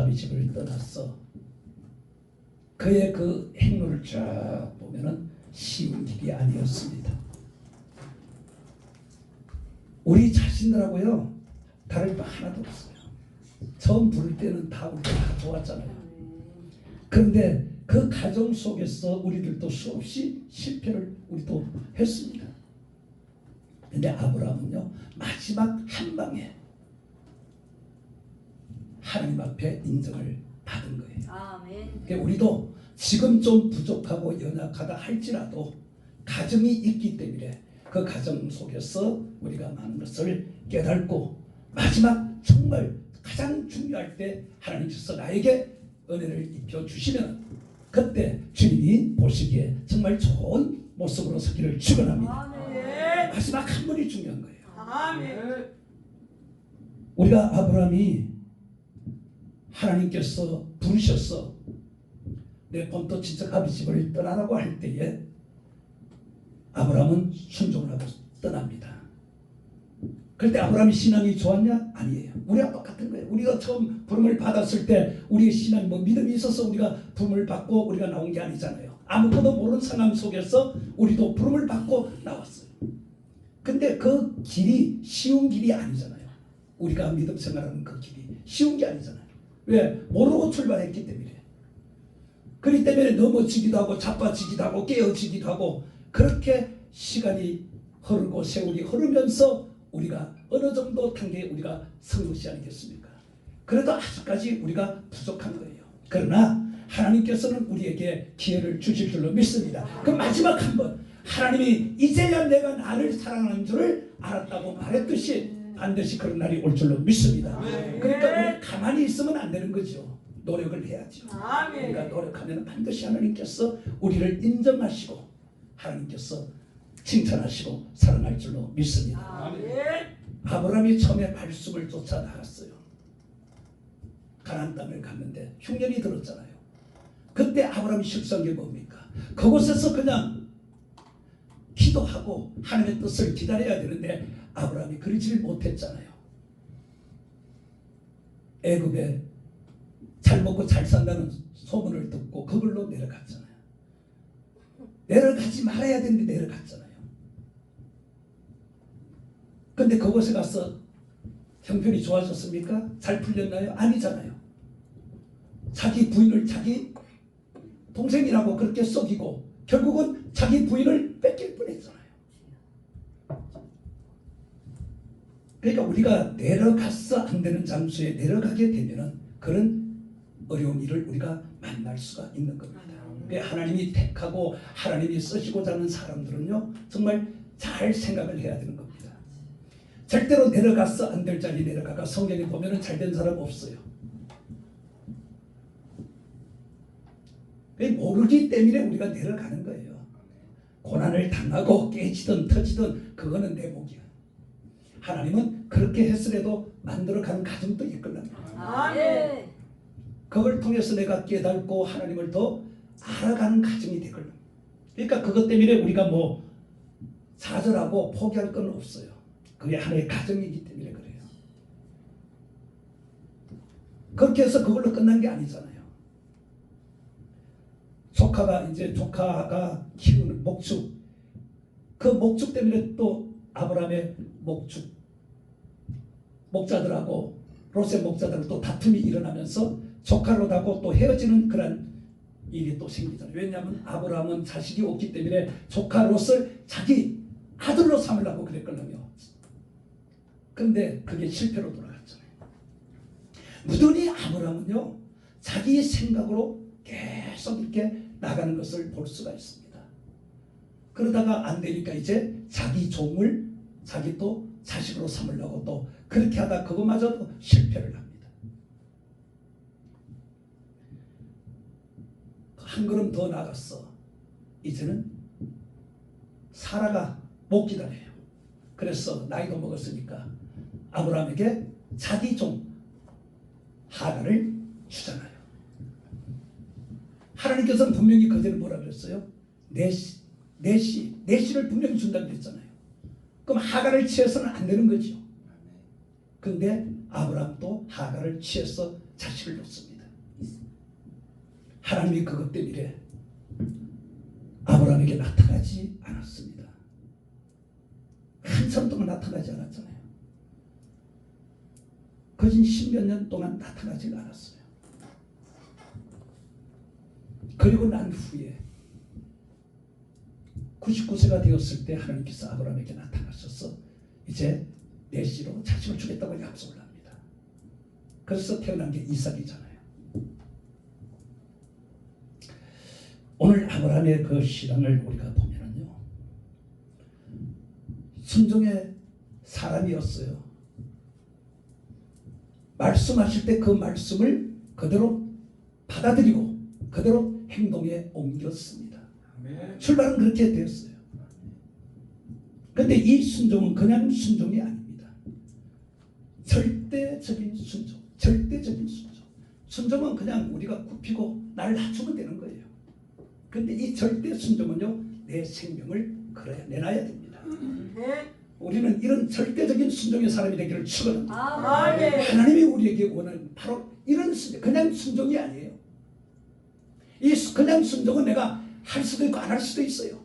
아비 집을 떠났어. 그의 그 행로를 쫙 보면은 쉬운 길이 아니었습니다. 우리 자신들하고요 다를 바 하나도 없어요. 처음 부를 때는 다 우리가 다 좋았잖아요. 그런데 그 가정 속에서 우리들도 수없이 실패를 우리도 했습니다. 근데 아브라함은요 마지막 한 방에 하나님 앞에 인정을 받은 거예요. 아멘. 그러니까 우리도 지금 좀 부족하고 연약하다 할지라도 가정이 있기 때문에 그 가정 속에서 우리가 많은 것을 깨닫고 마지막 정말 가장 중요할 때 하나님께서 나에게 은혜를 입혀주시면 그때 주님이 보시기에 정말 좋은 모습으로 서기를 축원합니다. 마지막 한 번이 중요한 거예요. 아멘. 우리가 아브라함이 하나님께서 부르셔서 내 본토 친척 아비 집을 떠나라고 할 때에 아브라함은 순종을 하고 떠납니다. 그런데 아브라함이 신앙이 좋았냐? 아니에요. 우리가 똑같은 거예요. 우리가 처음 부름을 받았을 때 우리의 신앙이 믿음이 있어서 우리가 부름을 받고 우리가 나온 게 아니잖아요. 아무것도 모르는 상황 속에서 우리도 부름을 받고 나왔어요. 근데 그 길이 쉬운 길이 아니잖아요. 우리가 믿음 생활하는 그 길이 쉬운 게 아니잖아요. 왜? 모르고 출발했기 때문에. 그렇기 때문에 넘어지기도 하고 자빠지기도 하고 깨어지기도 하고 그렇게 시간이 흐르고 세월이 흐르면서 우리가 어느 정도 단계에 우리가 선 것이 아니겠습니까? 그래도 아직까지 우리가 부족한 거예요. 그러나 하나님께서는 우리에게 기회를 주실 줄로 믿습니다. 그 마지막 한 번 하나님이 이제야 내가 나를 사랑하는 줄을 알았다고 말했듯이 반드시 그런 날이 올 줄로 믿습니다. 그러니까 우리 가만히 있으면 안 되는 거죠. 노력을 해야죠. 우리가 노력하면 반드시 하나님께서 우리를 인정하시고 하나님께서 칭찬하시고 사랑할 줄로 믿습니다. 아브라함이 처음에 말씀을 쫓아 나갔어요. 가나안 땅을 갔는데 흉년이 들었잖아요. 그때 아브라함이 실수한 게 뭡니까? 그곳에서 그냥 기도하고 하나님의 뜻을 기다려야 되는데 아브라함이 그러지를 못했잖아요. 애굽에 잘 먹고 잘 산다는 소문을 듣고 그걸로 내려갔잖아요. 내려가지 말아야 되는데 내려갔잖아요. 근데 그곳에 가서 형편이 좋아졌습니까? 잘 풀렸나요? 아니잖아요. 자기 부인을 자기 동생이라고 그렇게 속이고 결국은 자기 부인을 뺏길 뻔했잖아요. 그러니까 우리가 내려가서 안 되는 장소에 내려가게 되면은 그런 어려운 일을 우리가 만날 수가 있는 겁니다. 하나님이 택하고 하나님이 쓰시고자 하는 사람들은요 정말 잘 생각을 해야 되는 겁니다. 절대로 내려가서 안 될 자리 내려가가 성경에 보면은 잘된 사람 없어요. 모르기 때문에 우리가 내려가는 거예요. 고난을 당하고 깨지든 터지든 그거는 내 목이야. 하나님은 그렇게 했으려도 만들어가는 가정도 있거든요. 그걸 통해서 내가 깨닫고 하나님을 더 알아가는 가정이 되거든요. 그러니까 그것 때문에 우리가 뭐 좌절하고 포기할 건 없어요. 그게 하나의 가정이기 때문에 그래요. 그렇게 해서 그걸로 끝난 게 아니잖아요. 조카가 키우는 목축, 그 목축 때문에 또 아브라함의 목자들하고 롯의 목자들하고 또 다툼이 일어나면서 조카로다고 또 헤어지는 그런 일이 또 생기잖아요. 왜냐하면 아브라함은 자식이 없기 때문에 조카 롯을 자기 아들로 삼으려고 그랬거든요. 근데 그게 실패로 돌아갔잖아요. 무던히 아브라함은요 자기 생각으로 계속 이렇게 나가는 것을 볼 수가 있습니다. 그러다가 안 되니까 이제 자기 종을 자기 또 자식으로 삼으려고 또 그렇게 하다 그것마저도 실패를 합니다. 한 걸음 더 나갔어. 이제는 사라가 못 기다려요. 그래서 나이도 먹었으니까 아브라함에게 자기 종 하갈을 주잖아요. 하나님께서는 분명히 그들은 뭐라 그랬어요? 내 씨를 분명히 준다고 그랬잖아요. 그럼 하갈을 취해서는 안 되는 거죠. 근데 아브라함도 하갈을 취해서 자식을 놓습니다. 하나님이 그것 때문에 아브라함에게 나타나지 않았습니다. 한참 동안 나타나지 않았잖아요. 거진 10몇 년 동안 나타나지 않았어요. 그리고 난 후에 99세가 되었을 때 하나님께서 아브라함에게 나타나셔서 이제 내 씨로 자식을 주겠다고 약속을 합니다. 그래서 태어난 게 이삭이잖아요. 오늘 아브라함의 그 신앙을 우리가 보면은요, 순종의 사람이었어요. 말씀하실 때 그 말씀을 그대로 받아들이고 그대로 행동에 옮겼습니다. 출발은 그렇게 되었어요. 그런데 이 순종은 그냥 순종이 아닙니다. 절대적인 순종, 절대적인 순종. 순종은 그냥 우리가 굽히고 나를 낮추면 되는 거예요. 그런데 이 절대 순종은요, 내 생명을 걸어야 내놔야 됩니다. 우리는 이런 절대적인 순종의 사람이 되기를 축원합니다. 하나님이 우리에게 원하는 바로 이런 순종, 그냥 순종이 아니에요. 이 그냥 순종은 내가 할 수도 있고 안 할 수도 있어요.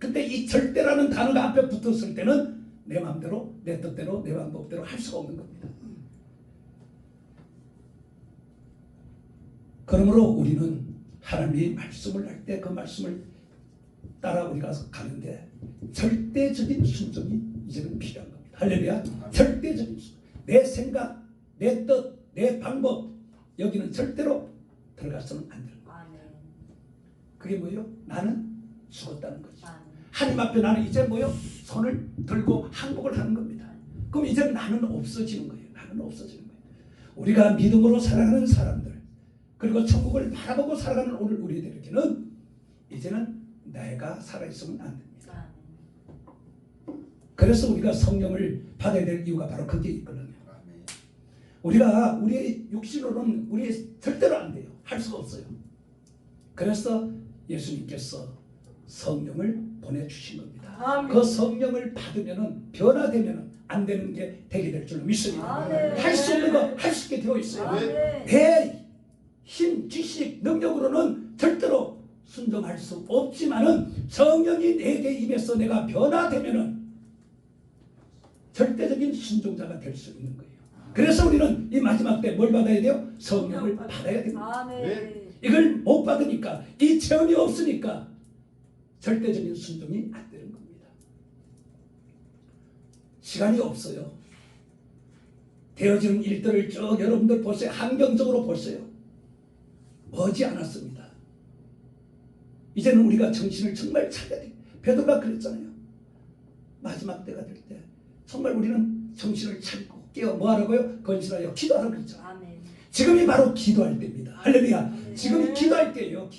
근데 이 절대라는 단어가 앞에 붙었을 때는 내 마음대로, 내 뜻대로, 내 방법대로 할 수가 없는 겁니다. 그러므로 우리는 하나님이 말씀을 할 때 그 말씀을 따라 우리가 가는데 절대적인 순종이 이제는 필요한 겁니다. 할렐루야. 절대적인 순종. 내 생각, 내 뜻, 내 방법, 여기는 절대로 들어가서는 안 되는 겁니다. 그게 뭐예요? 나는 죽었다는 거죠. 하나님 앞에 나는 이제 뭐예요? 손을 들고 항복을 하는 겁니다. 그럼 이제 나는 없어지는 거예요. 나는 없어지는 거예요. 우리가 믿음으로 살아가는 사람들, 그리고 천국을 바라보고 살아가는 오늘 우리들에게는 이제는 내가 살아있으면 안 됩니다. 그래서 우리가 성령을 받아야 될 이유가 바로 그게 있거든요. 우리가 우리의 육신으로는 우리 절대로 안 돼요. 할 수가 없어요. 그래서 예수님께서 성령을 보내주신 겁니다. 그 성령을 받으면 변화되면 안 되는 게 되게 될 줄로 믿습니다. 할 수 없는 거 할 수 있게 되어 있어요. 내 힘, 지식, 능력으로는 절대로 순종할 수 없지만은 성령이 내게 임해서 내가 변화되면은 절대적인 순종자가 될 수 있는 거예요. 그래서 우리는 이 마지막 때 뭘 받아야 돼요? 성령을 받아야 됩니다. 이걸 못 받으니까, 이 체험이 없으니까 절대적인 순종이 안 되는 겁니다. 시간이 없어요. 되어지는 일들을 쭉 여러분들 보세요. 환경적으로 보세요. 머지 않았습니다. 이제는 우리가 정신을 정말 차려야 돼요. 베드로가 그랬잖아요. 마지막 때가 될 때 정말 우리는 정신을 차리고 깨어 뭐 하라고요? 건실하여 기도하라고 그랬잖아요. 지금이 바로 기도할 때입니다. 할렐루야. 지금이 기도할 때예요.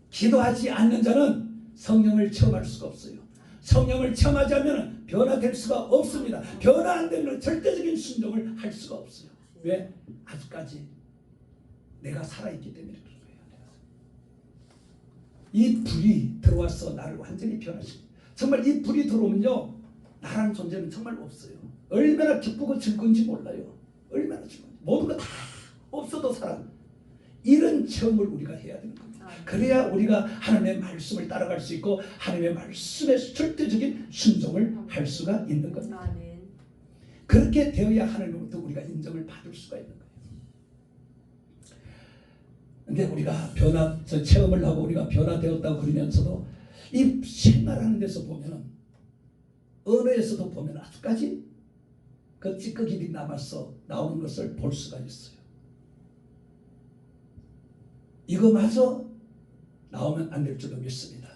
기도하지 않는 자는 성령을 체험할 수가 없어요. 성령을 체험하지 않으면 변화될 수가 없습니다. 변화 안 되면 절대적인 순종을 할 수가 없어요. 왜? 아직까지 내가 살아있기 때문에 그런 거예요. 이 불이 들어와서 나를 완전히 변화시킵니다. 정말 이 불이 들어오면요, 나라는 존재는 정말 없어요. 얼마나 기쁘고 즐거운지 몰라요. 얼마나 즐거운지. 모든 거 다 없어도 살아. 이런 체험을 우리가 해야 되는 겁니다. 그래야 우리가 하나님의 말씀을 따라갈 수 있고 하나님의 말씀에 절대적인 순종을 할 수가 있는 겁니다. 그렇게 되어야 하나님으로부터 우리가 인정을 받을 수가 있는 거예요. 근데 우리가 체험을 하고 우리가 변화되었다고 그러면서도 이 생활하는 데서 보면은, 언어에서도 보면 아직까지 그 찌꺼기들이 남아서 나오는 것을 볼 수가 있어요. 이거마저 나오면 안 될 줄로 믿습니다.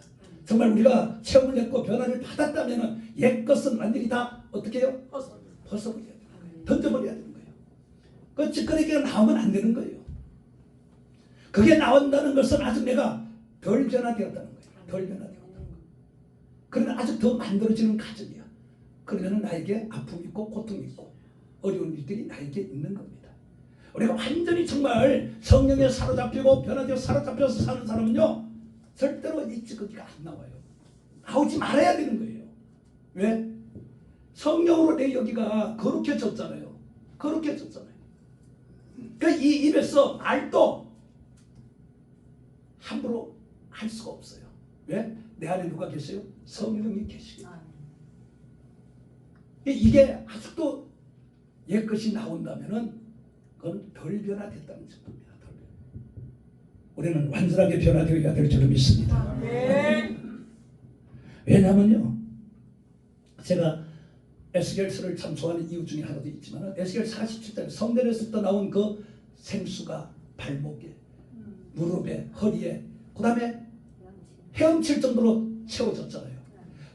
정말 우리가 체험을 했고 변화를 받았다면 옛 것은 완전히 다 어떻게 해요? 벗어버려야 되는 거예요. 던져버려야 되는 거예요. 그 찌꺼기가 나오면 안 되는 거예요. 그게 나온다는 것은 아직 내가 덜 변화되었다는 거예요. 덜 변화되었다는 거예요. 그러나 아직 더 만들어지는 과정이야. 그러면 나에게 아픔이 있고 고통이 있고 어려운 일들이 나에게 있는 겁니다. 우리가 완전히 정말 성령에 사로잡히고 변화되어 사로잡혀서 사는 사람은요, 절대로 이 찌꺼기가 안 나와요. 나오지 말아야 되는 거예요. 왜? 성령으로 내 여기가 거룩해졌잖아요. 거룩해졌잖아요. 그러니까 이 입에서 말도 함부로 할 수가 없어요. 왜? 내 안에 누가 계세요? 성령이 계시기 때문에. 이게 아직도 옛것이 나온다면은 그건 덜 변화됐다는 증거입니다. 덜 변화. 우리는 완전하게 변화되어야 될 줄로 믿습니다. 왜냐하면요, 제가 에스겔서를 참 좋아하는 이유 중에 하나도 있지만 에스겔 47장 성전에서부터 나온 그 생수가 발목에, 무릎에, 허리에, 그 다음에 헤엄칠 정도로 채워졌잖아요.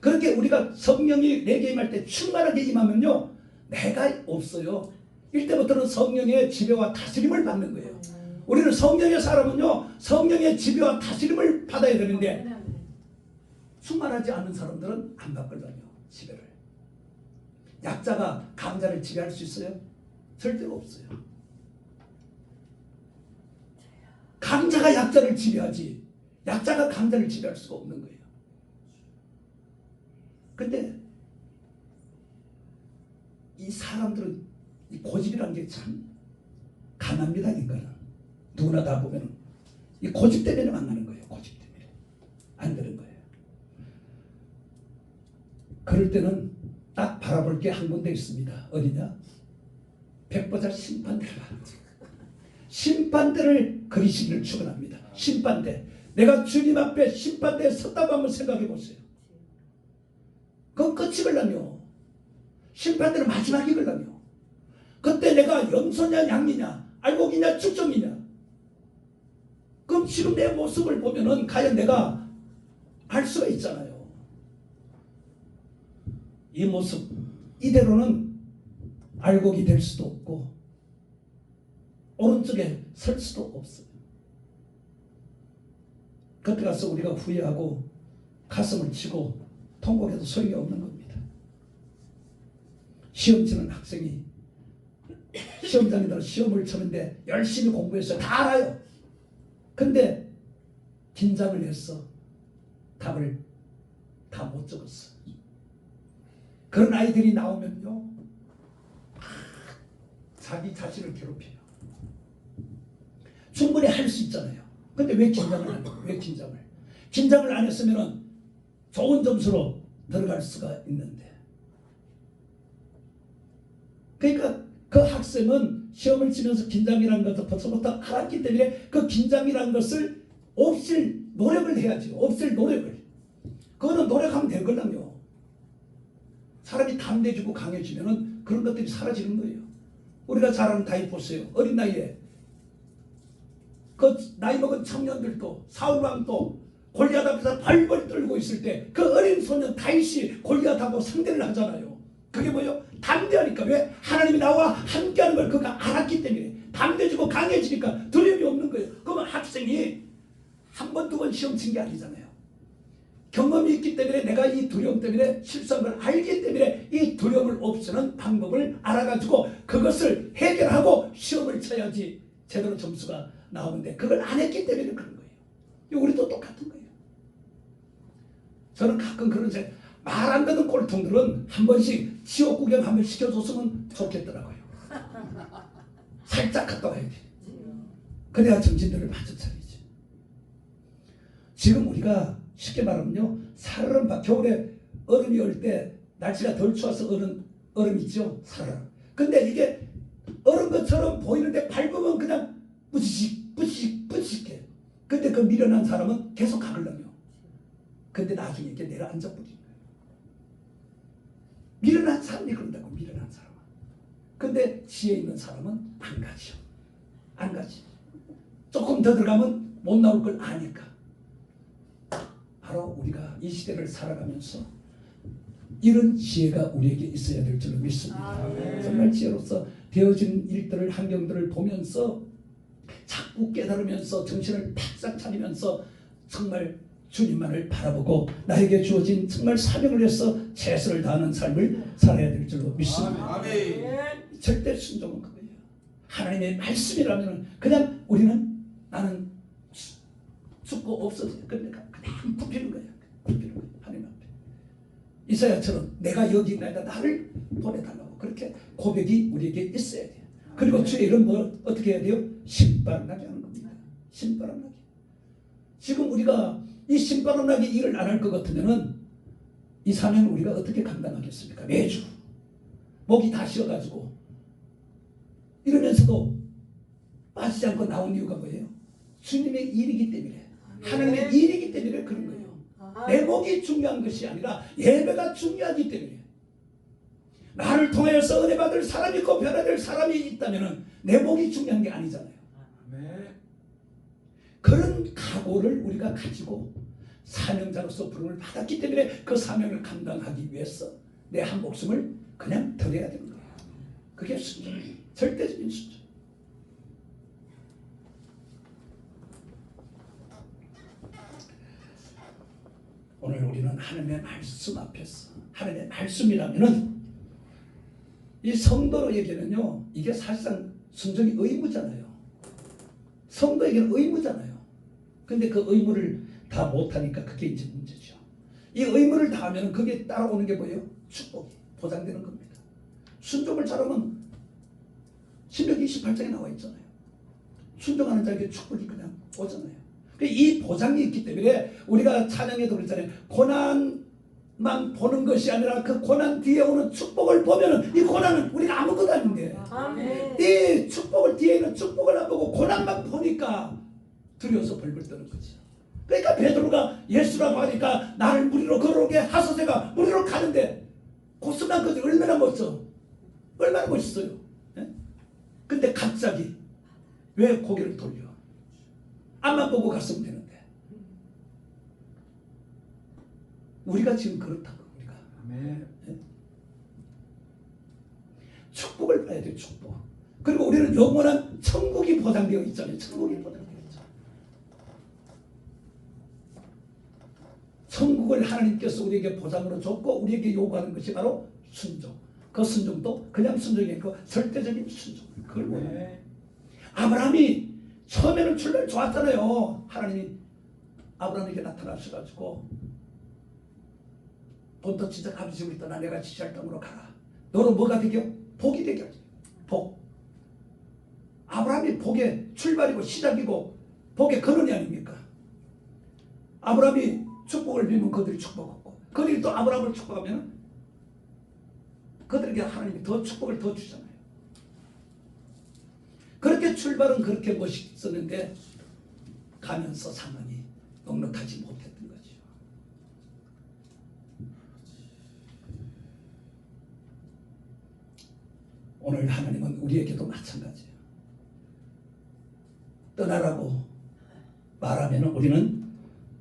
그렇게 우리가 성령이 내게 임할 때 충만하게 임하면요, 내가 없어요. 이때부터는 성령의 지배와 다스림을 받는 거예요. 우리는 성령의 사람은요, 성령의 지배와 다스림을 받아야 되는데 충만하지 않은 사람들은 안 받거든요. 지배를. 약자가 강자를 지배할 수 있어요? 절대로 없어요. 강자가 약자를 지배하지 약자가 강자를 지배할 수가 없는 거예요. 근데 이 사람들은 이 고집이라는 게 참 강합니다. 인간은 누구나 다 보면 이 고집 때문에 만나는 거예요. 고집 때문에 안 되는 거예요. 그럴 때는 딱 바라볼 게 한 군데 있습니다. 어디냐? 백보자 심판대를 바라보죠. 심판대를 그리시기를 축원합니다. 심판대. 내가 주님 앞에 심판대에 섰다고 한번 생각해 보세요. 그건 끝이 걸라며. 심판대는 마지막이 걸라며. 그때 내가 염소냐 양이냐 알곡이냐 축정이냐. 그럼 지금 내 모습을 보면은 과연 내가 알 수가 있잖아요. 이 모습 이대로는 알곡이 될 수도 없고 오른쪽에 설 수도 없어요. 그때 가서 우리가 후회하고 가슴을 치고 통곡해도 소용이 없는 겁니다. 시험 치는 학생이 시험장에다 시험을 치는데 열심히 공부해서 다 알아요. 근데 긴장을 해서 답을 다 못 적었어. 그런 아이들이 나오면요, 자기 자신을 괴롭혀요. 충분히 할 수 있잖아요. 근데 왜 긴장을 안 해요? 왜 긴장을? 긴장을 안 했으면 좋은 점수로 들어갈 수가 있는데. 그러니까 그 학생은 시험을 치면서 긴장이라는 것을 벌써부터 알았기 때문에 그 긴장이라는 것을 없앨 노력을 해야죠. 없앨 노력을. 그거는 노력하면 될 거라며. 사람이 담대해지고 강해지면은 그런 것들이 사라지는 거예요. 우리가 잘 아는 다윗 보세요. 어린 나이에 그 나이 먹은 청년들도 사울왕도 골리앗 앞에서 벌벌 떨고 있을 때 그 어린 소년 다윗이 골리앗하고 상대를 하잖아요. 그게 뭐예요? 담대하니까. 왜? 하나님이 나와 함께하는 걸 그가 알았기 때문에. 담대해지고 강해지니까 두려움이 없는 거예요. 그러면 학생이 한 번, 두 번 시험 친 게 아니잖아요. 경험이 있기 때문에 내가 이 두려움 때문에 실수한 걸 알기 때문에 이 두려움을 없애는 방법을 알아가지고 그것을 해결하고 시험을 쳐야지 제대로 점수가 나오는데 그걸 안 했기 때문에 그런 거예요. 우리도 똑같은 거예요. 저는 가끔 그런 말 안 듣는 꼴통들은 한 번씩 지옥 구경 한번 시켜줬으면 좋겠더라고요. 살짝 갔다 와야 돼. 그래야 정신들을 바짝 차리지. 지금 우리가 쉽게 말하면요, 살얼음 겨울에 얼음이 올 때 날씨가 덜 추워서 얼음 있죠. 살얼음. 근데 이게 얼음 것처럼 보이는데 밟으면 그냥 뿌시식해. 근데 그 미련한 사람은 계속 가글러며. 근데 나중에 이렇게 내려앉아 버리는 거예요. 미련한 사람이 그런다고. 미련한 사람은. 근데 지혜 있는 사람은 안 가죠. 안 가지. 조금 더 들어가면 못 나올 걸 아니까. 바로 우리가 이 시대를 살아가면서 이런 지혜가 우리에게 있어야 될 줄로 믿습니다. 정말 지혜로서 되어진 일들을 환경들을 보면서 자꾸 깨달으면서 정신을 바짝 차리면서 정말 주님만을 바라보고 나에게 주어진 정말 사명을 위해서 최선을 다하는 삶을 살아야 될 줄로 믿습니다. 절대 순종은 그거예요. 하나님의 말씀이라면 그냥 우리는 나는 죽고 없어져요. 그러니까 그냥 굽히는 거예요. 굽히는 거예요. 하나님 앞에. 이사야처럼 내가 여기 있나이다 나를 보내달라고 그렇게 고백이 우리에게 있어야 돼요. 그리고 주의 이름 뭐 어떻게 해야 돼요? 신바람나게 하는 겁니다. 신바람나게. 지금 우리가 이 신바람나게 일을 안 할 것 같으면은 이 사명을 우리가 어떻게 감당하겠습니까? 매주 목이 다 쉬어가지고 이러면서도 빠지지 않고 나온 이유가 뭐예요? 주님의 일이기 때문에, 하나님의 일이기 때문에 그런 거예요. 내 목이 중요한 것이 아니라 예배가 중요하기 때문에. 나를 통해서 은혜 받을 사람이 있고 변화될 사람이 있다면 내 목이 중요한 게 아니잖아요. 그런 각오를 우리가 가지고 사명자로서 부름을 받았기 때문에 그 사명을 감당하기 위해서 내 한 목숨을 그냥 드려야 되는 거예요. 그게 순종, 절대적인 순종. 오늘 우리는 하나님의 말씀 앞에서, 하나님의 말씀이라면은 이 성도에게는요, 이게 사실상 순종이 의무잖아요. 성도에게는 의무잖아요. 근데 그 의무를 다 못하니까 그게 이제 문제죠. 이 의무를 다 하면 그게 따라오는 게 뭐예요? 축복이 보장되는 겁니다. 순종을 잘하면 신명기 28장에 나와 있잖아요. 순종하는 자에게 축복이 그냥 오잖아요. 이 보장이 있기 때문에 우리가 찬양에도 그랬잖아요. 고난만 보는 것이 아니라 그 고난 뒤에 오는 축복을 보면은 이 고난은 우리가 아무것도 아닌데, 이 축복을 뒤에 있는 축복을 안 보고 고난만 보니까 두려워서 벌벌 떠는 거죠. 그러니까 베드로가 예수라고 하니까 나를 무리로 걸어오게 하소서가 무리로 가는데 고스란 것이 얼마나 멋져, 얼마나 멋있어요. 근데 갑자기 왜 고개를 돌려? 앞만 보고 갔으면 되는데. 우리가 지금 그렇다고. 우리가 축복을 봐야 돼요. 축복. 그리고 우리는 영원한 천국이 보장되어 있잖아요. 천국이 보장되어 있잖아요. 천국을 하나님께서 우리에게 보장으로 줬고 우리에게 요구하는 것이 바로 순종. 그 순종도 그냥 순종이 아니고 절대적인 순종. 그걸 원해요. 아브라함이 처음에는 출발 좋았잖아요. 하나님이 아브라함에게 나타나셔가지고 본토 친척 아버지 집을 떠나 내가 지시할 땅으로 가라. 너는 뭐가 되겨? 복이 되겨. 복. 아브라함이 복의 출발이고 시작이고 복의 근원이 아닙니까? 아브라함이 축복을 빌면 그들이 축복하고 그들이 또 아브라함을 축복하면 그들에게 하나님이 더 축복을 더 주잖아요. 그렇게 출발은 그렇게 멋있었는데 가면서 상황이 넉넉하지 못했던 거죠. 오늘 하나님은 우리에게도 마찬가지예요. 떠나라고 말하면 우리는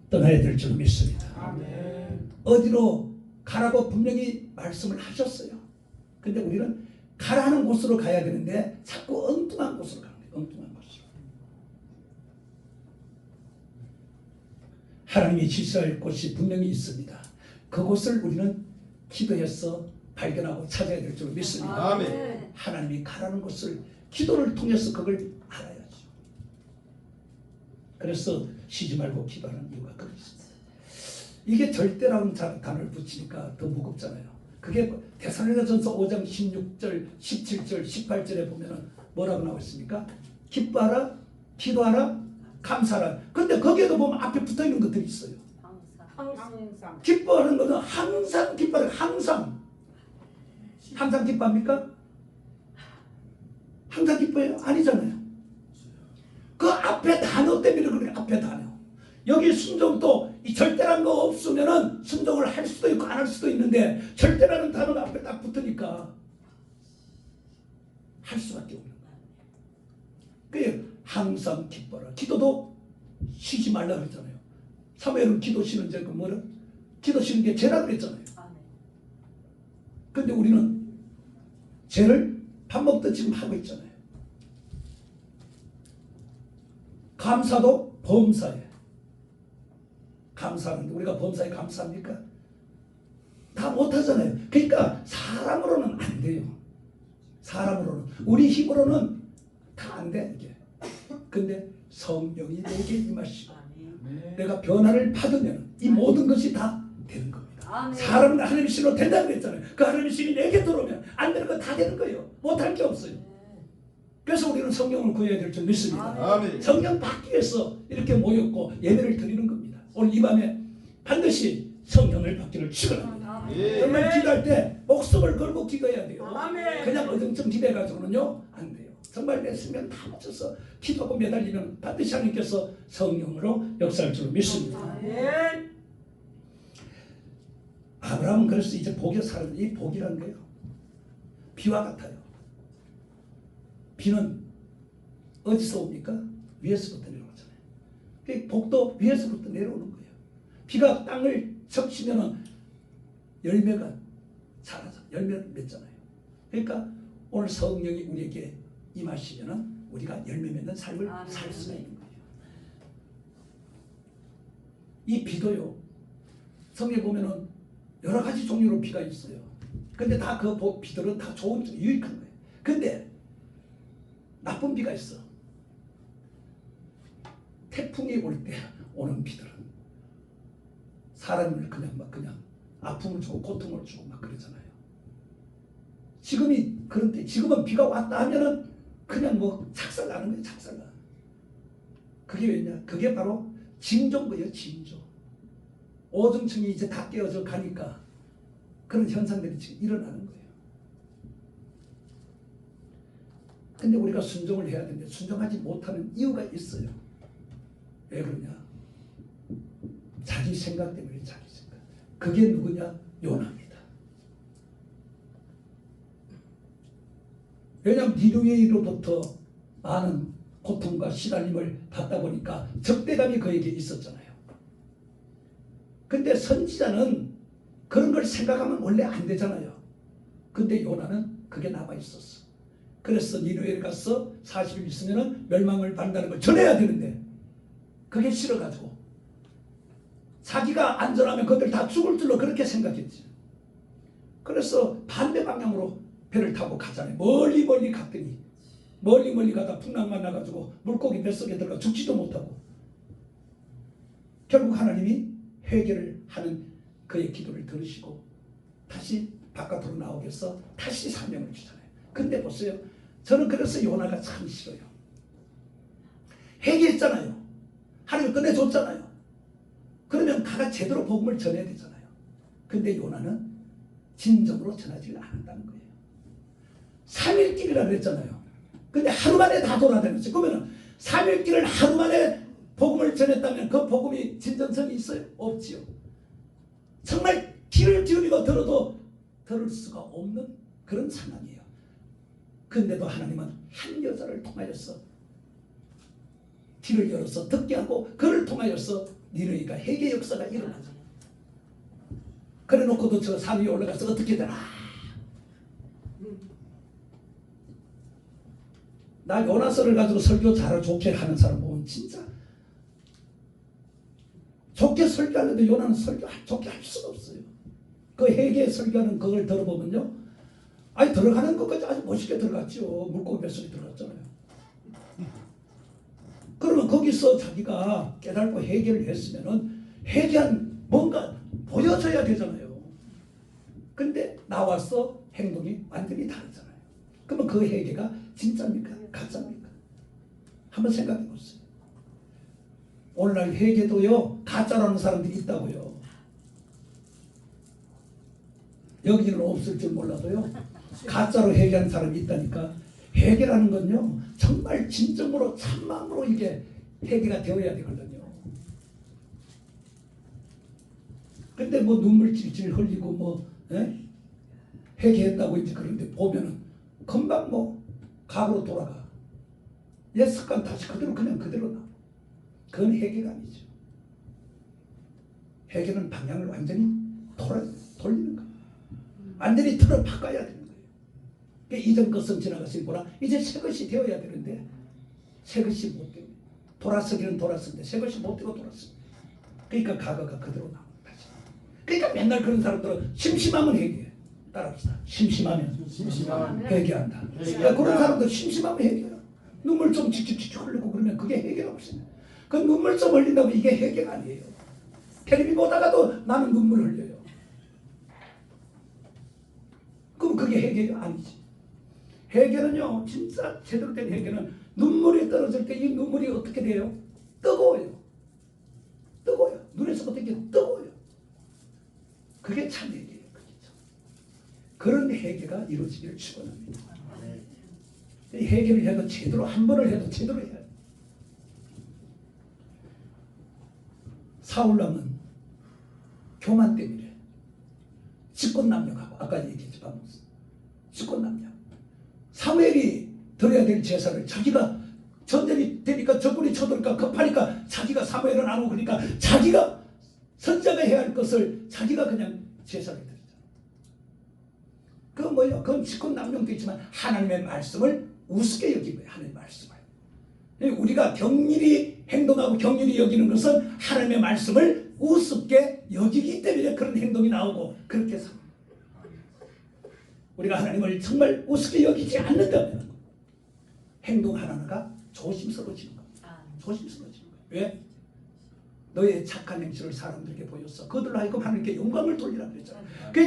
떠나야 될 줄 믿습니다. 아멘. 어디로 가라고 분명히 말씀을 하셨어요. 근데 우리는 가라는 곳으로 가야 되는데 자꾸 엉뚱한 곳으로 가는 거예요. 엉뚱한 곳으로. 하나님이 지시할 곳이 분명히 있습니다. 그곳을 우리는 기도해서 발견하고 찾아야 될 줄 믿습니다. 아멘. 하나님이 가라는 곳을 기도를 통해서 그걸 알아야죠. 그래서 쉬지 말고 기도하는 이유가 그렇습니다. 이게 절대라는 단어를 붙이니까 더 무겁잖아요. 그게 데살로니가전서 5장 16절, 17절, 18절에 보면은 뭐라고 나와 있습니까? 기뻐하라, 기도하라, 감사하라. 근데 거기에도 보면 앞에 붙어 있는 것들이 있어요. 항상. 기뻐하는 것은 항상 기뻐하라. 항상. 항상 기뻐합니까? 항상 기뻐해요? 아니잖아요. 그 앞에 단어 때문에 그래. 앞에 단어. 여기 순종도 이 절대라는 거 없으면은 순종을 할 수도 있고 안 할 수도 있는데 절대라는 단어가 앞에 딱 붙으니까 할 수밖에 없는 거예요. 그게 항상 기뻐라. 기도도 쉬지 말라 그랬잖아요. 사무엘은 기도 쉬는 제 그 뭐라? 기도 쉬는 게 죄라 그랬잖아요. 근데 우리는 죄를 밥 먹듯 지금 하고 있잖아요. 감사도 범사에. 감사하는데 우리가 범사에 감사합니까? 다 못하잖아요. 그러니까 사람으로는 안 돼요. 사람으로는. 우리 힘으로는 다 안 돼 이게. 근데 성령이 내게 임하시고 내가 변화를 받으면 이 모든 것이 다 되는 겁니다. 사람은 하나님의 신으로 된다고 그랬잖아요. 그 하나님의 신이 내게 들어오면 안 되는 거 다 되는 거예요. 못할 게 없어요. 그래서 우리는 성령을 구해야 될 줄 믿습니다. 아멘. 성령 받기 위해서 이렇게 모였고 예배를 드리는 겁니다. 오늘 이 밤에 반드시 성령을 받기를 축원합니다. 예. 정말 기도할 때 목숨을 걸고 기도해야 돼요. 아멘. 그냥 어정쩡 기도해가지고는요 안 돼요. 정말 내 생명 다 묻혀서 기도하고 매달리면 반드시 하나님께서 성령으로 역사할 줄 믿습니다. 아멘. 아브라함은 그래서 이제 복에 살았는데 이 복이라는 거예요. 비와 같아요. 비는 어디서 옵니까? 위에서부터 내려오잖아요. 그 복도 위에서부터 내려오는 거예요. 비가 땅을 적시면 열매가 자라서 열매를 맺잖아요. 그러니까 오늘 성령이 우리에게 임하시면 우리가 열매 맺는 삶을 살 수가 있는 거예요. 이 비도요. 성경에 보면은 여러 가지 종류로 비가 있어요. 근데 다 그 비들은 다 좋은 유익한 거예요. 근데 나쁜 비가 있어. 태풍이 올 때 오는 비들은 사람을 그냥 아픔을 주고 고통을 주고 막 그러잖아요. 지금이 그런데 지금은 비가 왔다 하면은 그냥 뭐 착살 나는 거예요. 착살 나. 그게 왜냐? 그게 바로 징조인 거예요. 징조. 오중층이 이제 다 깨어져 가니까 그런 현상들이 지금 일어나는 거예요. 근데 우리가 순종을 해야 되는데 순종하지 못하는 이유가 있어요. 왜 그러냐? 자기 생각 때문에 자기 생각. 그게 누구냐? 요나입니다. 왜냐하면 니느웨로부터 많은 고통과 시달림을 받다 보니까 적대감이 그에게 있었잖아요. 근데 선지자는 그런 걸 생각하면 원래 안 되잖아요. 근데 요나는 그게 남아 있었어. 그래서 니느웨에 가서 40일 있으면 멸망을 받는다는 걸 전해야 되는데 그게 싫어가지고 자기가 안전하면 그들 다 죽을 줄로 그렇게 생각했지. 그래서 반대 방향으로 배를 타고 가잖아요. 멀리 갔더니 멀리 가다 풍랑 만나가지고 물고기 뱃속에 들어가 죽지도 못하고 결국 하나님이 회개를 하는 그의 기도를 들으시고 다시 바깥으로 나오게 해서 다시 사명을 주잖아요. 근데 보세요. 저는 그래서 요나가 참 싫어요. 회개했잖아요. 하나님 끝내줬잖아요. 그러면 가가 제대로 복음을 전해야 되잖아요. 근데 요나는 진정으로 전하지를 않았다는 거예요. 3일 길이라 그랬잖아요. 근데 하루 만에 다 돌아다녔어요. 그러면 3일 길을 하루 만에 복음을 전했다면 그 복음이 진정성이 있어요? 없지요. 정말 귀를 기울이고 들어도 들을 수가 없는 그런 상황이에요. 근데도 하나님은 한 여자를 통하여서 귀를 열어서 듣게 하고 그를 통하여서 니느웨가 회개 역사가 일어나죠. 그래 놓고도 저 산 위에 올라가서 어떻게 되나. 나 요나서를 가지고 설교 잘 좋게 하는 사람 보면 진짜 좋게 설교하는데 요나는 설교 좋게 할 수가 없어요. 그 회개 설교하는 그걸 들어보면요. 아니 들어가는 것까지 아주 멋있게 들어갔죠. 물고기 뱃속에 들어갔잖아요. 그러면 거기서 자기가 깨닫고 회개를 했으면은 회개한 뭔가 보여줘야 되잖아요. 근데 나와서 행동이 완전히 다르잖아요. 그러면 그 회개가 진짜입니까? 가짜입니까? 한번 생각해 보세요. 오늘날 회개도요 가짜라는 사람들이 있다고요. 여기는 없을 줄 몰라도요 가짜로 회개하는 사람이 있다니까. 회개라는 건요 정말 진정으로 참마음으로 이게 회개가 되어야 되거든요. 근데 뭐 눈물 질질 흘리고 뭐 회개했다고 이제 그런데 보면은 금방 뭐 과거로 돌아가. 옛 습관 다시 그대로 그냥 그대로 나. 그건 회개가 아니죠. 회개는 방향을 완전히 돌리는 거예요. 완전히 틀어 바꿔야 되는 거예요. 그러니까 이전 것은 지나갔으니까 이제 새 것이 되어야 되는데 새 것이 못 되고 돌아서기는 돌았는데 새 것이 못 되고 돌았어. 그러니까 과거가 그대로 나오는 거죠. 그러니까 맨날 그런 사람들은 심심하면 회개해. 따라합시다. 심심하면 회개한다. 그러니까 그런 사람들 심심하면 회개해요. 눈물 좀 칙칙칙 흘리고 그러면 그게 회개가 없습니다. 그 눈물 좀 흘린다고 이게 회개가 아니에요. 텔레비 보다가도 나는 눈물 흘려요. 그럼 그게 회개가 아니지. 회개는요, 진짜 제대로 된 회개는 눈물이 떨어질 때 이 눈물이 어떻게 돼요? 뜨거워요. 뜨거워요. 눈에서 어떻게 뜨거워요. 그게 참 회개예요. 그게 참. 그런 회개가 이루어지기를 축원합니다. 회개를 해도 제대로 한 번을 해도 제대로 해야 돼요. 사울왕은 교만 때문에 직권남용하고 아까 얘기했지만 직권남용. 사무엘이 드려야 될 제사를 자기가 전쟁이 되니까 적군이 쳐들니까 급하니까 자기가 사무엘은 안 오고 그러니까 자기가 선자가 해야 할 것을 자기가 그냥 제사를 드리잖아. 그건 뭐예요? 그건 직권남용도 있지만 하나님의 말씀을 우습게 여긴 거예요. 하나님의 말씀을. 우리가 격렬히 행동하고 격렬히 여기는 것은 하나님의 말씀을 우습게 여기기 때문에 그런 행동이 나오고 그렇게 삽니다. 우리가 하나님을 정말 우습게 여기지 않는다면 행동 하나하나가 조심스러워지는 겁니다. 조심스러워지는 거예요. 왜? 너의 착한 행실을 사람들에게 보였어. 그들로 하여금 하나님께 영광을 돌리라 그랬잖아요.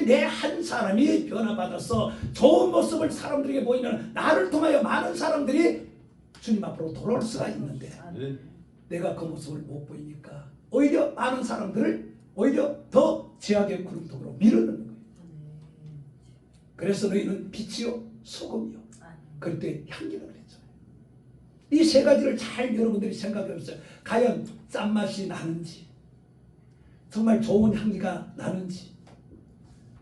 내 한 사람이 변화받아서 좋은 모습을 사람들에게 보이면 나를 통하여 많은 사람들이 주님 앞으로 돌아올 수가 있는데 내가 그 모습을 못 보이니까 오히려 많은 사람들을 오히려 더 죄악의 구름통으로 밀어넣는 거예요. 그래서 너희는 빛이요 소금이요 그럴 때 향기라 그랬잖아요. 이 세 가지를 잘 여러분들이 생각해 보세요. 과연 짠맛이 나는지 정말 좋은 향기가 나는지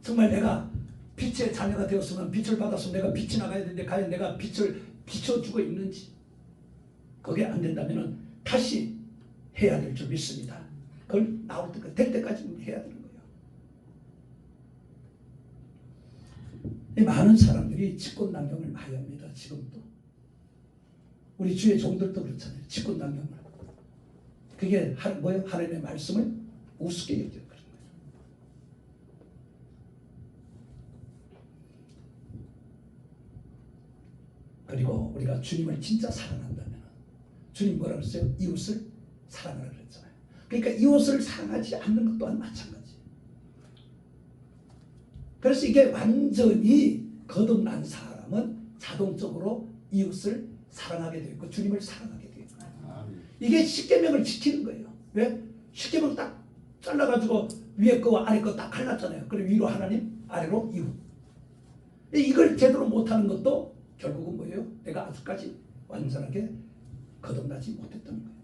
정말 내가 빛의 자녀가 되었으면 빛을 받아서 내가 빛이 나가야 되는데 과연 내가 빛을 비춰주고 있는지 그게 안 된다면 다시 해야 될 줄 믿습니다. 그걸 나올 때까지 될 때까지 해야 되는 거예요. 많은 사람들이 직권남용을 많이 합니다. 지금도 우리 주의 종들도 그렇잖아요. 직권남용을 그게 뭐예요? 하나님의 말씀을 우습게 여기는 그런 거예요. 그리고 우리가 주님을 진짜 사랑한다면 주님 뭐라 그랬어요? 이웃을 사랑하라 그랬잖아요. 그러니까 이웃을 사랑하지 않는 것 또한 마찬가지예요. 그래서 이게 완전히 거듭난 사람은 자동적으로 이웃을 사랑하게 되어 있고 주님을 사랑하게 되어 있고 이게 십계명을 지키는 거예요. 왜? 십계명 딱 잘라가지고 위에 거와 아래 거 딱 갈랐잖아요. 그리고 위로 하나님, 아래로 이웃. 이걸 제대로 못하는 것도 결국은 뭐예요? 내가 아직까지 완전하게 거듭나지 못했던 거예요.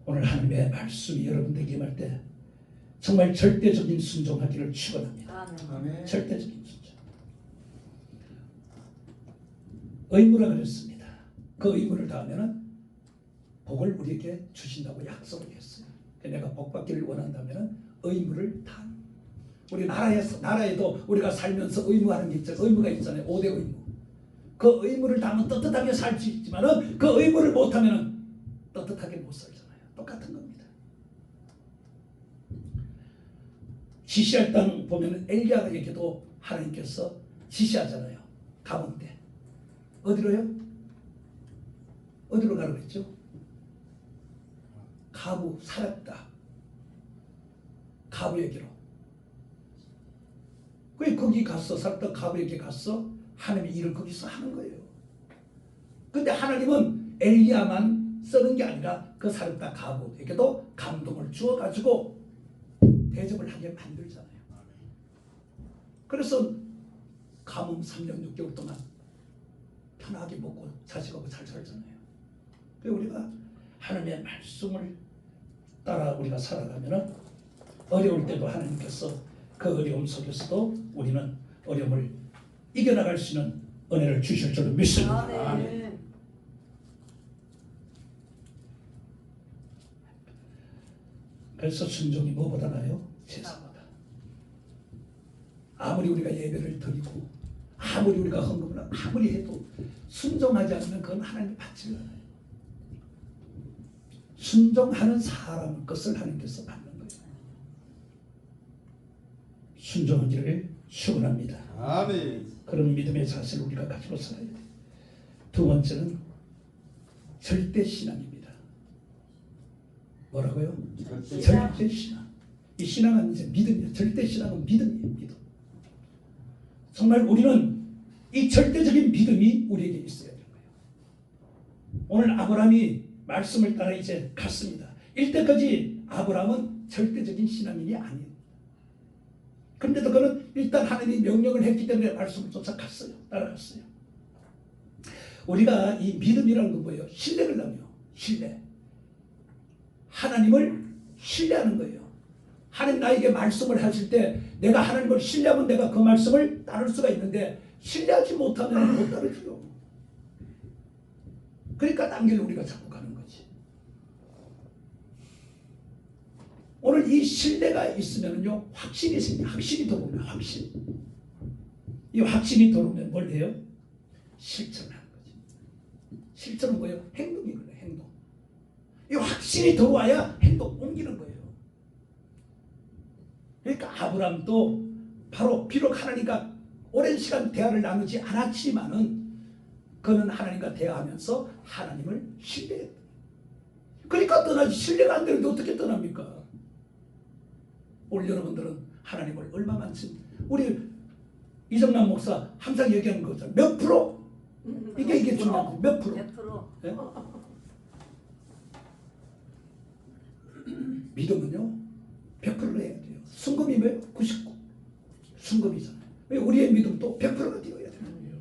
오늘 하나님의 말씀이 여러분들에게 임할 때 정말 절대적인 순종하기를 축원합니다. 절대적인 순종. 의무라 그랬습니다. 그 의무를 다하면은 복을 우리에게 주신다고 약속을 했어요. 내가 복 받기를 원한다면은 의무를 다. 우리 나라에도 우리가 살면서 의무하는 게 있잖아요. 의무가 있잖아요. 5대 의무. 그 의무를 다하면 떳떳하게 살 수 있지만은 그 의무를 못하면은 떳떳하게 못 살잖아요. 똑같은 겁니다. 지시할 땅 보면은 엘리야에게도 하나님께서 지시하잖아요. 가본데 어디로요? 어디로 가라고 했죠? 가부 살았다. 가부에게로. 거기 가서 살았다 가부에게 가서 하나님의 일을 거기서 하는 거예요. 근데 하나님은 엘리야만 쓰는 게 아니라 그 살았다 가부에게도 감동을 주어가지고 대접을 하게 만들잖아요. 그래서 가뭄 3년 6개월 동안 편하게 먹고 자식하고 잘 살잖아요. 그래서 우리가 하나님의 말씀을 따라 우리가 살아가면 어려울 때도 하나님께서 그 어려움 속에서도 우리는 어려움을 이겨나갈 수 있는 은혜를 주실 줄 믿습니다. 아멘. 그래서 순종이 뭐보다 나요? 제사보다. 아무리 우리가 예배를 드리고 아무리 우리가 헌금을 아무리 해도 순종하지 않으면 그건 하나님이 받지 않아요. 순종하는 사람 것을 하나님께서 받는 거예요. 순종하기를 축원합니다. 아멘. 그런 믿음의 자세를 우리가 가지고 살아야 돼요. 두 번째는 절대 신앙입니다. 뭐라고요? 절대 신앙. 이 신앙은 이제 믿음이에요. 절대 신앙은 믿음이에요. 믿음. 정말 우리는 이 절대적인 믿음이 우리에게 있어야 되는 거예요. 오늘 아브라함이 말씀을 따라 이제 갔습니다. 이때까지 아브라함은 절대적인 신앙인이 아니에요. 그런데도 그는 일단 하나님이 명령을 했기 때문에 말씀을 쫓아갔어요. 따라갔어요. 우리가 이 믿음이라는 건 뭐예요? 신뢰를 하며 신뢰. 하나님을 신뢰하는 거예요. 하나님 나에게 말씀을 하실 때 내가 하나님을 신뢰하면 내가 그 말씀을 따를 수가 있는데 신뢰하지 못하면 못 따르죠. 그러니까 딴 길로 우리가 자꾸 가는 거지. 오늘 이 신뢰가 있으면요 확신이 생겨. 확신이 들어오면 확신. 이 확신이 들어오면 뭘 해요? 실천을 하는 거지. 실천은 뭐예요? 행동이거든요. 행동. 이 확신이 들어와야 행동 옮기는 거예요. 그러니까 아브라함도 바로 비록 하나님과 오랜 시간 대화를 나누지 않았지만은 그는 하나님과 대화하면서 하나님을 신뢰했다. 그러니까 떠나지. 신뢰가 안 되는데 어떻게 떠납니까? 오늘 여러분들은 하나님을 얼마만큼 우리 이정남 목사 항상 얘기하는 거잖아요. 몇 프로? 이게 중요한 거예요. 몇 프로? 100%. 네? 믿음은요 100%를 해야 돼요. 순금이 뭐예요? 99. 순금이잖아요. 우리의 믿음도 100%가 되어야 되는 거예요.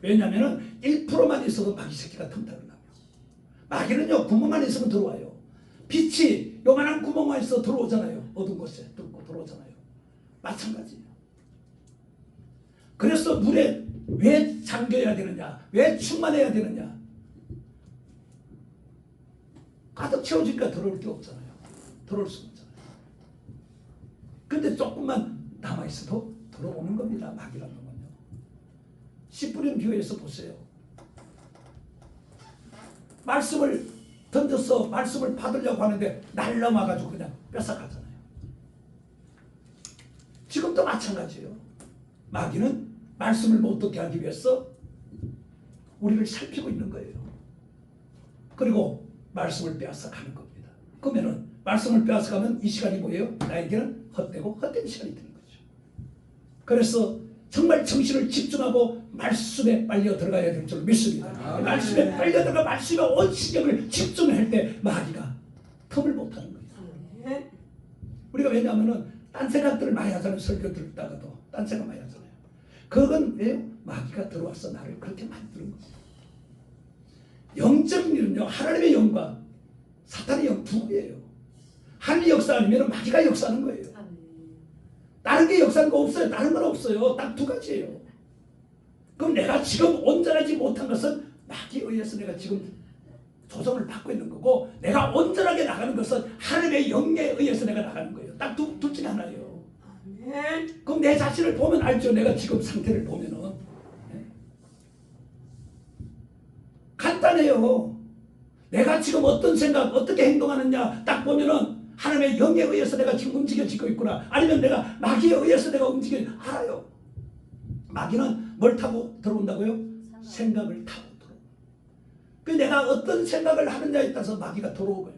왜냐하면 1%만 있어도 마귀 새끼가 틈타를 나요. 마귀는요 구멍만 있으면 들어와요. 빛이 요만한 구멍만 있어 들어오잖아요. 어두운 곳에 뚫고 들어오잖아요. 마찬가지예요. 그래서 물에 왜 잠겨야 되느냐? 왜 충만해야 되느냐? 가득 채워지니까 들어올 게 없잖아요. 들어올 수 없잖아요. 근데 조금만 남아있어도 들어오는 겁니다. 마귀라는 건요. 씨 뿌린 교회에서 보세요. 말씀을 던져서 말씀을 받으려고 하는데 날라와가지고 그냥 뺏어가잖아요. 지금도 마찬가지예요. 마귀는 말씀을 못 듣게 하기 위해서 우리를 살피고 있는 거예요. 그리고 말씀을 빼앗아가는 겁니다. 그러면은 말씀을 빼앗아가면 이 시간이 뭐예요? 나에게는 헛되고 헛된 시간이 되는 거죠. 그래서 정말 정신을 집중하고 말씀에 빨려 들어가야 될 줄 믿습니다. 말씀에 빨려 들어가 말씀에 온 신경을 집중할 때 마귀가 틈을 못하는 거예요. 우리가 왜냐하면은 딴 생각들을 많이 하잖아요. 설교 듣다가도 딴 생각 많이 하잖아요. 그건 왜요? 마귀가 들어와서 나를 그렇게 만드는 거예요. 영적인 일은요 하나님의 영과 사탄의 영 두 개예요. 하나님의 역사 아니면 마귀가 역사하는 거예요. 다른 게 역사하는 거 없어요. 다른 건 없어요. 딱 두 가지예요. 그럼 내가 지금 온전하지 못한 것은 마귀에 의해서 내가 지금 조정을 받고 있는 거고, 내가 온전하게 나가는 것은 하나님의 영에 의해서 내가 나가는 거예요. 딱 둘 중에 하나예요. 그럼 내 자신을 보면 알죠. 내가 지금 상태를 보면은. 간단해요. 내가 지금 어떤 생각, 어떻게 행동하느냐 딱 보면은 하나님의 영에 의해서 내가 지금 움직여지고 있구나. 아니면 내가 마귀에 의해서 내가 알아요. 마귀는 뭘 타고 들어온다고요? 생각을 타고 들어오고. 그 내가 어떤 생각을 하느냐에 따라서 마귀가 들어오고요.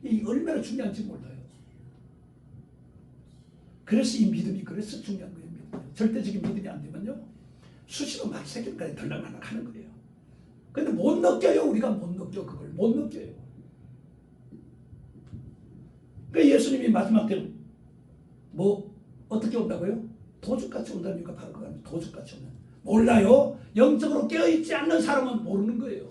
이 얼마나 중요한지 몰라요. 그래서 이 믿음이 그래서 중요한 거예요. 절대적인 믿음이 안 되면요 수시로 마귀 새끼까지 들락날락 하는 거예요. 근데 못 느껴요. 우리가 못 느껴. 그걸 못 느껴요. 그 예수님이 마지막 때 뭐 어떻게 온다고요? 도둑같이 온다니까 바로 그거 아니에요. 도둑같이 온다. 몰라요. 영적으로 깨어있지 않는 사람은 모르는 거예요.